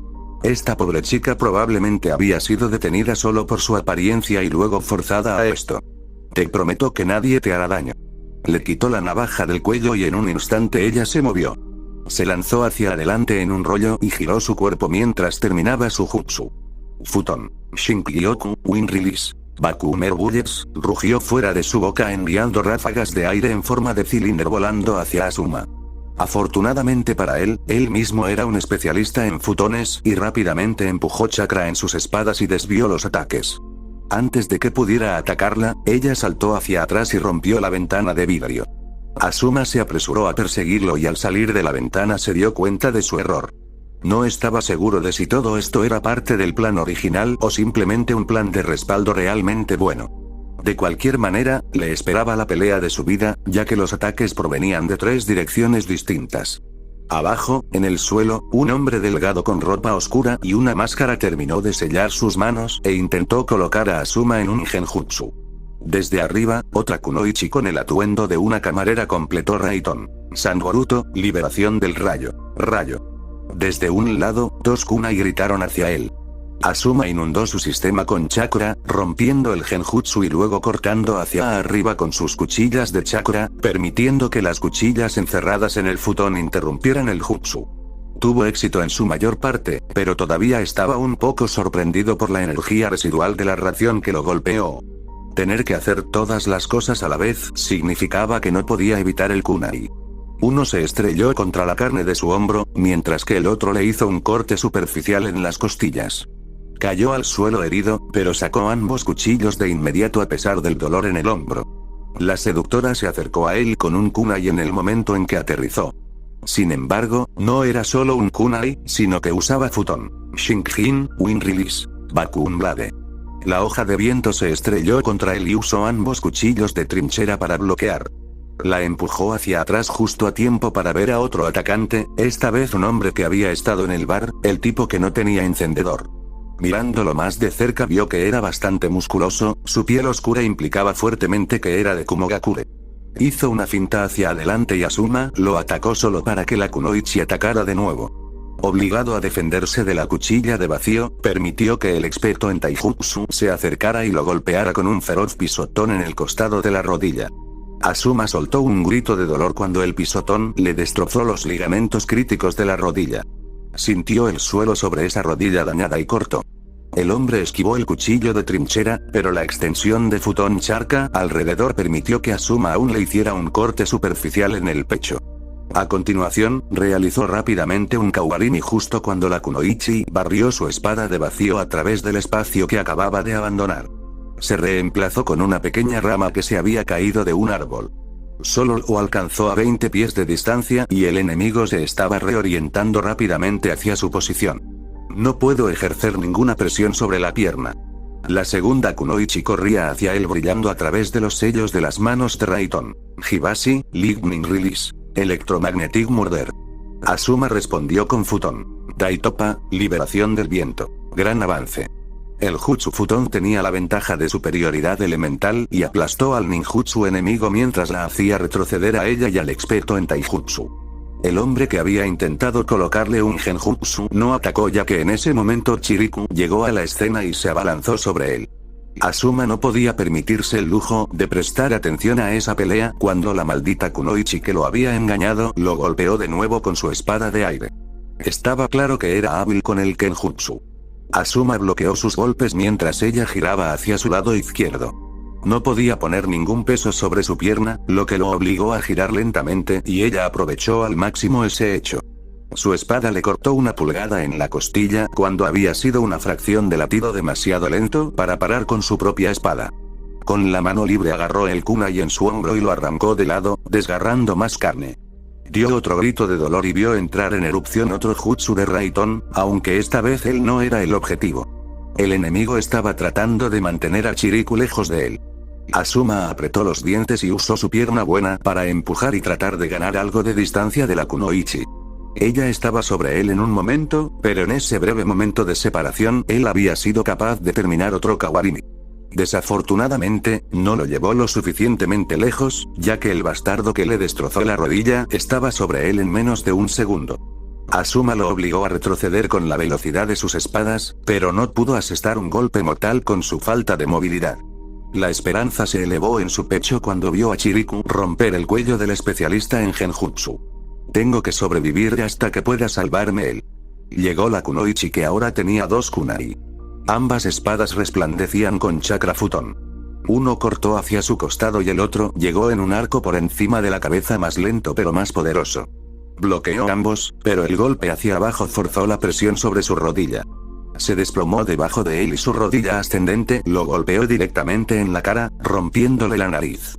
Esta pobre chica probablemente había sido detenida solo por su apariencia y luego forzada a esto. Te prometo que nadie te hará daño. Le quitó la navaja del cuello y en un instante ella se movió. Se lanzó hacia adelante en un rollo y giró su cuerpo mientras terminaba su jutsu. Futon, Shinkyoku, Wind Release, Bakumer Bullets, rugió fuera de su boca enviando ráfagas de aire en forma de cilindro volando hacia Asuma. Afortunadamente para él mismo era un especialista en futones y rápidamente empujó chakra en sus espadas y desvió los ataques. Antes de que pudiera atacarla, ella saltó hacia atrás y rompió la ventana de vidrio. Asuma se apresuró a perseguirlo y al salir de la ventana se dio cuenta de su error. No estaba seguro de si todo esto era parte del plan original o simplemente un plan de respaldo realmente bueno. De cualquier manera, le esperaba la pelea de su vida, ya que los ataques provenían de 3 direcciones distintas. Abajo, en el suelo, un hombre delgado con ropa oscura y una máscara terminó de sellar sus manos e intentó colocar a Asuma en un genjutsu. Desde arriba, otra kunoichi con el atuendo de una camarera completó Raiton. Sanboruto, liberación del rayo. Rayo. Desde un lado, 2 kunai gritaron hacia él. Asuma inundó su sistema con chakra, rompiendo el genjutsu y luego cortando hacia arriba con sus cuchillas de chakra, permitiendo que las cuchillas encerradas en el futón interrumpieran el jutsu. Tuvo éxito en su mayor parte, pero todavía estaba un poco sorprendido por la energía residual de la ración que lo golpeó. Tener que hacer todas las cosas a la vez significaba que no podía evitar el kunai. Uno se estrelló contra la carne de su hombro, mientras que el otro le hizo un corte superficial en las costillas. Cayó al suelo herido, pero sacó ambos cuchillos de inmediato a pesar del dolor en el hombro. La seductora se acercó a él con un kunai en el momento en que aterrizó. Sin embargo, no era solo un kunai, sino que usaba futon, Shinkjin, Wind Release, Bakun Blade. La hoja de viento se estrelló contra él y usó ambos cuchillos de trinchera para bloquear. La empujó hacia atrás justo a tiempo para ver a otro atacante, esta vez un hombre que había estado en el bar, el tipo que no tenía encendedor. Mirándolo más de cerca vio que era bastante musculoso, su piel oscura implicaba fuertemente que era de Kumogakure. Hizo una finta hacia adelante y Asuma lo atacó solo para que la kunoichi atacara de nuevo. Obligado a defenderse de la cuchilla de vacío, permitió que el experto en taijutsu se acercara y lo golpeara con un feroz pisotón en el costado de la rodilla. Asuma soltó un grito de dolor cuando el pisotón le destrozó los ligamentos críticos de la rodilla. Sintió el suelo sobre esa rodilla dañada y cortó. El hombre esquivó el cuchillo de trinchera, pero la extensión de futón charca alrededor permitió que Asuma aún le hiciera un corte superficial en el pecho. A continuación, realizó rápidamente un kaugarimi justo cuando la kunoichi barrió su espada de vacío a través del espacio que acababa de abandonar. Se reemplazó con una pequeña rama que se había caído de un árbol. Solo lo alcanzó a 20 pies de distancia y el enemigo se estaba reorientando rápidamente hacia su posición. No puedo ejercer ninguna presión sobre la pierna. La segunda kunoichi corría hacia él brillando a través de los sellos de las manos de Raiton. Hibashi, Lightning Release, Electromagnetic Murder. Asuma respondió con futon. Daitopa, liberación del viento. Gran avance. El jutsu futon tenía la ventaja de superioridad elemental y aplastó al ninjutsu enemigo mientras la hacía retroceder a ella y al experto en taijutsu. El hombre que había intentado colocarle un genjutsu no atacó ya que en ese momento Chiriku llegó a la escena y se abalanzó sobre él. Asuma no podía permitirse el lujo de prestar atención a esa pelea cuando la maldita kunoichi que lo había engañado lo golpeó de nuevo con su espada de aire. Estaba claro que era hábil con el kenjutsu. Asuma bloqueó sus golpes mientras ella giraba hacia su lado izquierdo. No podía poner ningún peso sobre su pierna, lo que lo obligó a girar lentamente y ella aprovechó al máximo ese hecho. Su espada le cortó una pulgada en la costilla cuando había sido una fracción de latido demasiado lento para parar con su propia espada. Con la mano libre agarró el kunai en su hombro y lo arrancó de lado, desgarrando más carne. Dio otro grito de dolor y vio entrar en erupción otro jutsu de Raiton, aunque esta vez él no era el objetivo. El enemigo estaba tratando de mantener a Chiriku lejos de él. Asuma apretó los dientes y usó su pierna buena para empujar y tratar de ganar algo de distancia de la kunoichi. Ella estaba sobre él en un momento, pero en ese breve momento de separación, él había sido capaz de terminar otro Kawarimi. Desafortunadamente, no lo llevó lo suficientemente lejos, ya que el bastardo que le destrozó la rodilla estaba sobre él en menos de un segundo. Asuma lo obligó a retroceder con la velocidad de sus espadas, pero no pudo asestar un golpe mortal con su falta de movilidad. La esperanza se elevó en su pecho cuando vio a Chiriku romper el cuello del especialista en Genjutsu. Tengo que sobrevivir hasta que pueda salvarme él. Llegó la kunoichi que ahora tenía 2 kunai. Ambas espadas resplandecían con chakra futón. Uno cortó hacia su costado y el otro llegó en un arco por encima de la cabeza, más lento pero más poderoso. Bloqueó ambos, pero el golpe hacia abajo forzó la presión sobre su rodilla. Se desplomó debajo de él y su rodilla ascendente lo golpeó directamente en la cara, rompiéndole la nariz.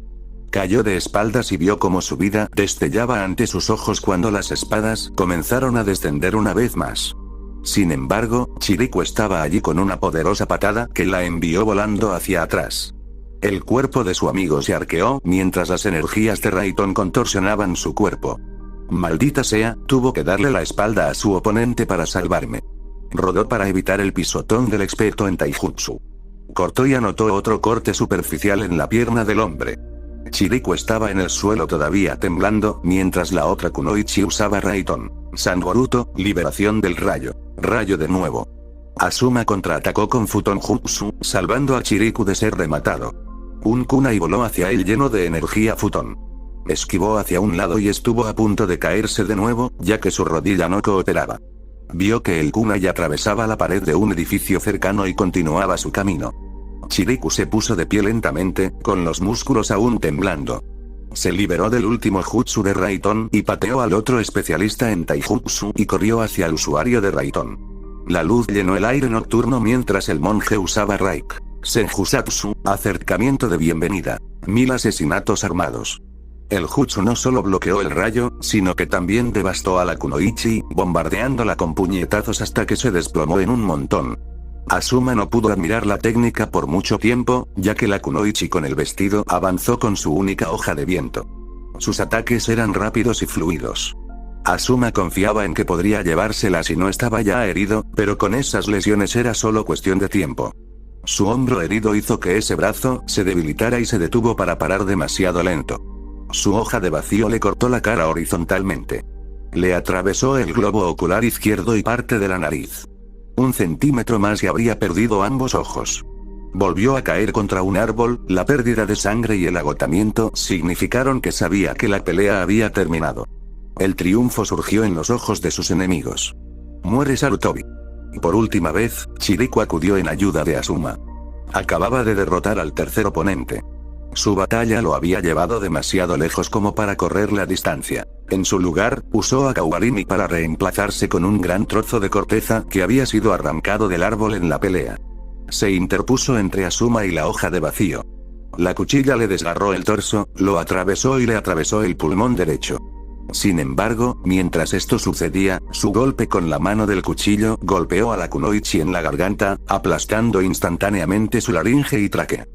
Cayó de espaldas y vio cómo su vida destellaba ante sus ojos cuando las espadas comenzaron a descender una vez más. Sin embargo, Chiriku estaba allí con una poderosa patada que la envió volando hacia atrás. El cuerpo de su amigo se arqueó mientras las energías de Raiton contorsionaban su cuerpo. Maldita sea, tuvo que darle la espalda a su oponente para salvarme. Rodó para evitar el pisotón del experto en taijutsu. Cortó y anotó otro corte superficial en la pierna del hombre. Chiriku estaba en el suelo todavía temblando, mientras la otra kunoichi usaba Raiton. Sanboruto, liberación del rayo. Rayo de nuevo. Asuma contraatacó con Futon Jutsu, salvando a Chiriku de ser rematado. Un kunai voló hacia él lleno de energía Futon. Esquivó hacia un lado y estuvo a punto de caerse de nuevo, ya que su rodilla no cooperaba. Vio que el kunai atravesaba la pared de un edificio cercano y continuaba su camino. Chiriku se puso de pie lentamente, con los músculos aún temblando. Se liberó del último jutsu de Raiton y pateó al otro especialista en taijutsu y corrió hacia el usuario de Raiton. La luz llenó el aire nocturno mientras el monje usaba Raik. Senjusatsu, acercamiento de bienvenida. 1000 asesinatos armados. El jutsu no solo bloqueó el rayo, sino que también devastó a la kunoichi, bombardeándola con puñetazos hasta que se desplomó en un montón. Asuma no pudo admirar la técnica por mucho tiempo, ya que la kunoichi con el vestido avanzó con su única hoja de viento. Sus ataques eran rápidos y fluidos. Asuma confiaba en que podría llevársela si no estaba ya herido, pero con esas lesiones era solo cuestión de tiempo. Su hombro herido hizo que ese brazo se debilitara y se detuvo para parar demasiado lento. Su hoja de vacío le cortó la cara horizontalmente. Le atravesó el globo ocular izquierdo y parte de la nariz. 1 centímetro más y habría perdido ambos ojos. Volvió a caer contra un árbol, la pérdida de sangre y el agotamiento significaron que sabía que la pelea había terminado. El triunfo surgió en los ojos de sus enemigos. Muere Sarutobi. Por última vez, Chiriku acudió en ayuda de Asuma. Acababa de derrotar al tercer oponente. Su batalla lo había llevado demasiado lejos como para correr la distancia. En su lugar, usó a Kawarimi para reemplazarse con un gran trozo de corteza que había sido arrancado del árbol en la pelea. Se interpuso entre Asuma y la hoja de vacío. La cuchilla le desgarró el torso, lo atravesó y le atravesó el pulmón derecho. Sin embargo, mientras esto sucedía, su golpe con la mano del cuchillo golpeó a la kunoichi en la garganta, aplastando instantáneamente su laringe y tráquea.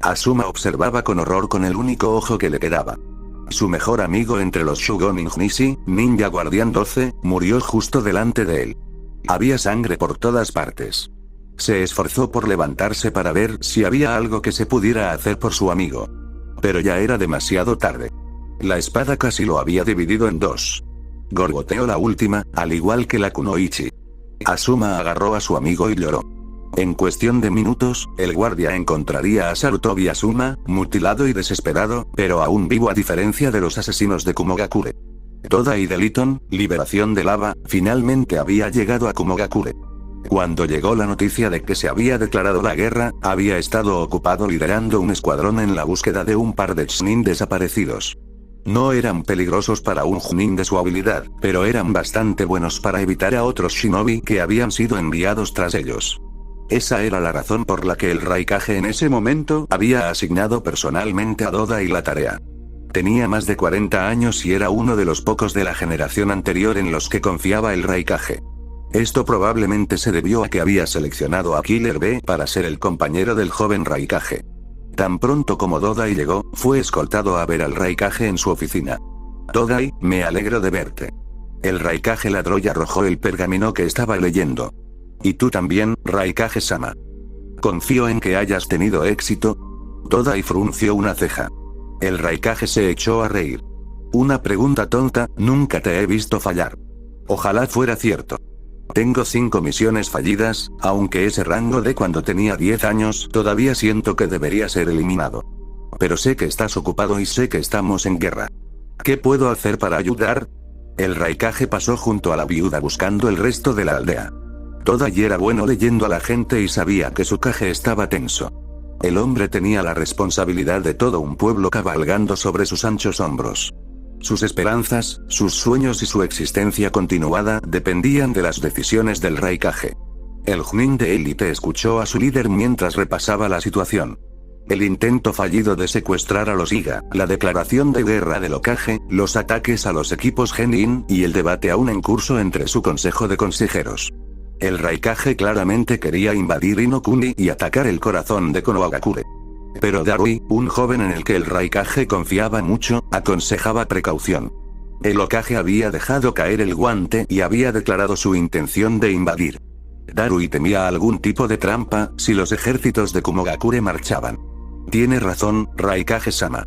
Asuma observaba con horror con el único ojo que le quedaba. Su mejor amigo entre los Shugonin Nishi, Ninja Guardián 12, murió justo delante de él. Había sangre por todas partes. Se esforzó por levantarse para ver si había algo que se pudiera hacer por su amigo. Pero ya era demasiado tarde. La espada casi lo había dividido en dos. Gorgoteó la última, al igual que la kunoichi. Asuma agarró a su amigo y lloró. En cuestión de minutos, el guardia encontraría a Sarutobi Asuma, mutilado y desesperado, pero aún vivo a diferencia de los asesinos de Kumogakure. Todai de Liton, liberación de lava, finalmente había llegado a Kumogakure. Cuando llegó la noticia de que se había declarado la guerra, había estado ocupado liderando un escuadrón en la búsqueda de un par de Chunin desaparecidos. No eran peligrosos para un Chunin de su habilidad, pero eran bastante buenos para evitar a otros shinobi que habían sido enviados tras ellos. Esa era la razón por la que el Raikage en ese momento había asignado personalmente a Dodai la tarea. Tenía más de 40 años y era uno de los pocos de la generación anterior en los que confiaba el Raikage. Esto probablemente se debió a que había seleccionado a Killer B para ser el compañero del joven Raikage. Tan pronto como Dodai llegó, fue escoltado a ver al Raikage en su oficina. Dodai, me alegro de verte. El Raikage ladró y arrojó el pergamino que estaba leyendo. Y tú también, Raikage-sama. Confío en que hayas tenido éxito. Todai frunció una ceja. El Raikage se echó a reír. Una pregunta tonta, nunca te he visto fallar. Ojalá fuera cierto. Tengo 5 misiones fallidas, aunque ese rango de cuando tenía 10 años todavía siento que debería ser eliminado. Pero sé que estás ocupado y sé que estamos en guerra. ¿Qué puedo hacer para ayudar? El Raikage pasó junto a la viuda buscando el resto de la aldea. Todai era bueno leyendo a la gente y sabía que su Kage estaba tenso. El hombre tenía la responsabilidad de todo un pueblo cabalgando sobre sus anchos hombros. Sus esperanzas, sus sueños y su existencia continuada dependían de las decisiones del Raikage. El Chunin de élite escuchó a su líder mientras repasaba la situación. El intento fallido de secuestrar a los Iga, la declaración de guerra del Hokage, los ataques a los equipos Genin y el debate aún en curso entre su consejo de consejeros. El Raikage claramente quería invadir Inokuni y atacar el corazón de Konohagakure. Pero Darui, un joven en el que el Raikage confiaba mucho, aconsejaba precaución. El Hokage había dejado caer el guante y había declarado su intención de invadir. Darui temía algún tipo de trampa si los ejércitos de Komogakure marchaban. Tiene razón, Raikage-sama.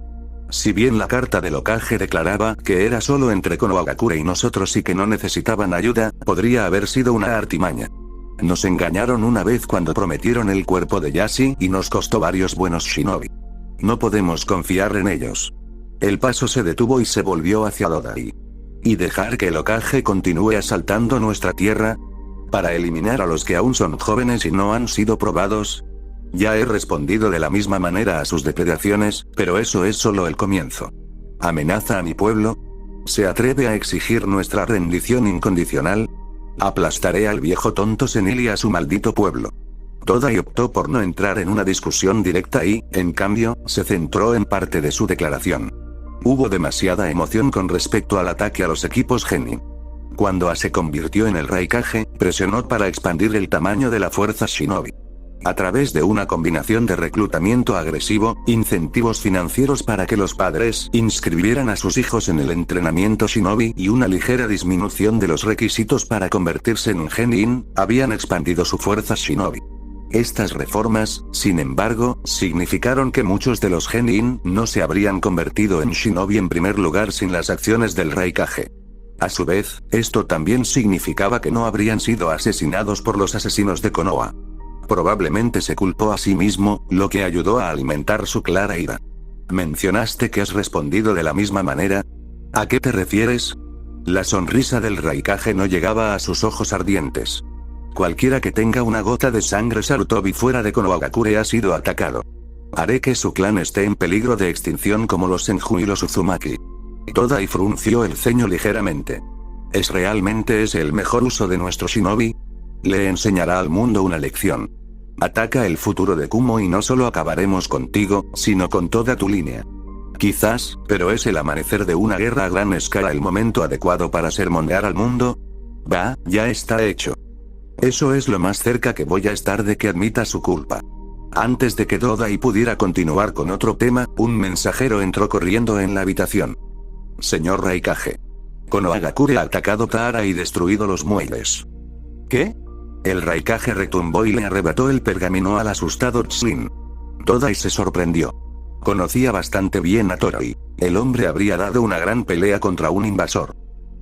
Si bien la carta del Hokage declaraba que era solo entre Konohagakure y nosotros y que no necesitaban ayuda, podría haber sido una artimaña. Nos engañaron una vez cuando prometieron el cuerpo de Yashi y nos costó varios buenos shinobi. No podemos confiar en ellos. El paso se detuvo y se volvió hacia Dodai. ¿Y dejar que el Hokage continúe asaltando nuestra tierra? ¿Para eliminar a los que aún son jóvenes y no han sido probados? Ya he respondido de la misma manera a sus depredaciones, pero eso es solo el comienzo. ¿Amenaza a mi pueblo? ¿Se atreve a exigir nuestra rendición incondicional? Aplastaré al viejo tonto Senil y a su maldito pueblo. Todai optó por no entrar en una discusión directa y, en cambio, se centró en parte de su declaración. Hubo demasiada emoción con respecto al ataque a los equipos Genin. Cuando se convirtió en el Raikage, presionó para expandir el tamaño de la fuerza Shinobi. A través de una combinación de reclutamiento agresivo, incentivos financieros para que los padres inscribieran a sus hijos en el entrenamiento Shinobi y una ligera disminución de los requisitos para convertirse en un Genin, habían expandido su fuerza Shinobi. Estas reformas, sin embargo, significaron que muchos de los Genin no se habrían convertido en Shinobi en primer lugar sin las acciones del Raikage. A su vez, esto también significaba que no habrían sido asesinados por los asesinos de Konoha. Probablemente se culpó a sí mismo, lo que ayudó a alimentar su clara ira. ¿Mencionaste que has respondido de la misma manera? ¿A qué te refieres? La sonrisa del Raikage no llegaba a sus ojos ardientes. Cualquiera que tenga una gota de sangre Sarutobi fuera de Konohagakure ha sido atacado. Haré que su clan esté en peligro de extinción como los Senju y los Uzumaki. Todai frunció el ceño ligeramente. ¿Es realmente ese el mejor uso de nuestro shinobi? Le enseñará al mundo una lección. Ataca el futuro de Kumo y no solo acabaremos contigo, sino con toda tu línea. Quizás, pero ¿es el amanecer de una guerra a gran escala el momento adecuado para sermonear al mundo? Va, ya está hecho. Eso es lo más cerca que voy a estar de que admita su culpa. Antes de que Todai pudiera continuar con otro tema, un mensajero entró corriendo en la habitación. Señor Raikage. Konohagakure ha atacado Taara y destruido los muelles. ¿Qué? El Raikage retumbó y le arrebató el pergamino al asustado Tsin. Todai se sorprendió. Conocía bastante bien a Todai. El hombre habría dado una gran pelea contra un invasor.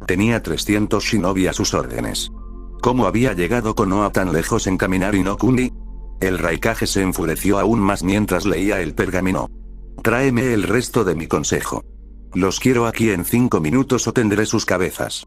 Tenía 300 shinobi a sus órdenes. ¿Cómo había llegado Konoha tan lejos en caminar Inokuni? El Raikage se enfureció aún más mientras leía el pergamino. Tráeme el resto de mi consejo. Los quiero aquí en 5 minutos o tendré sus cabezas.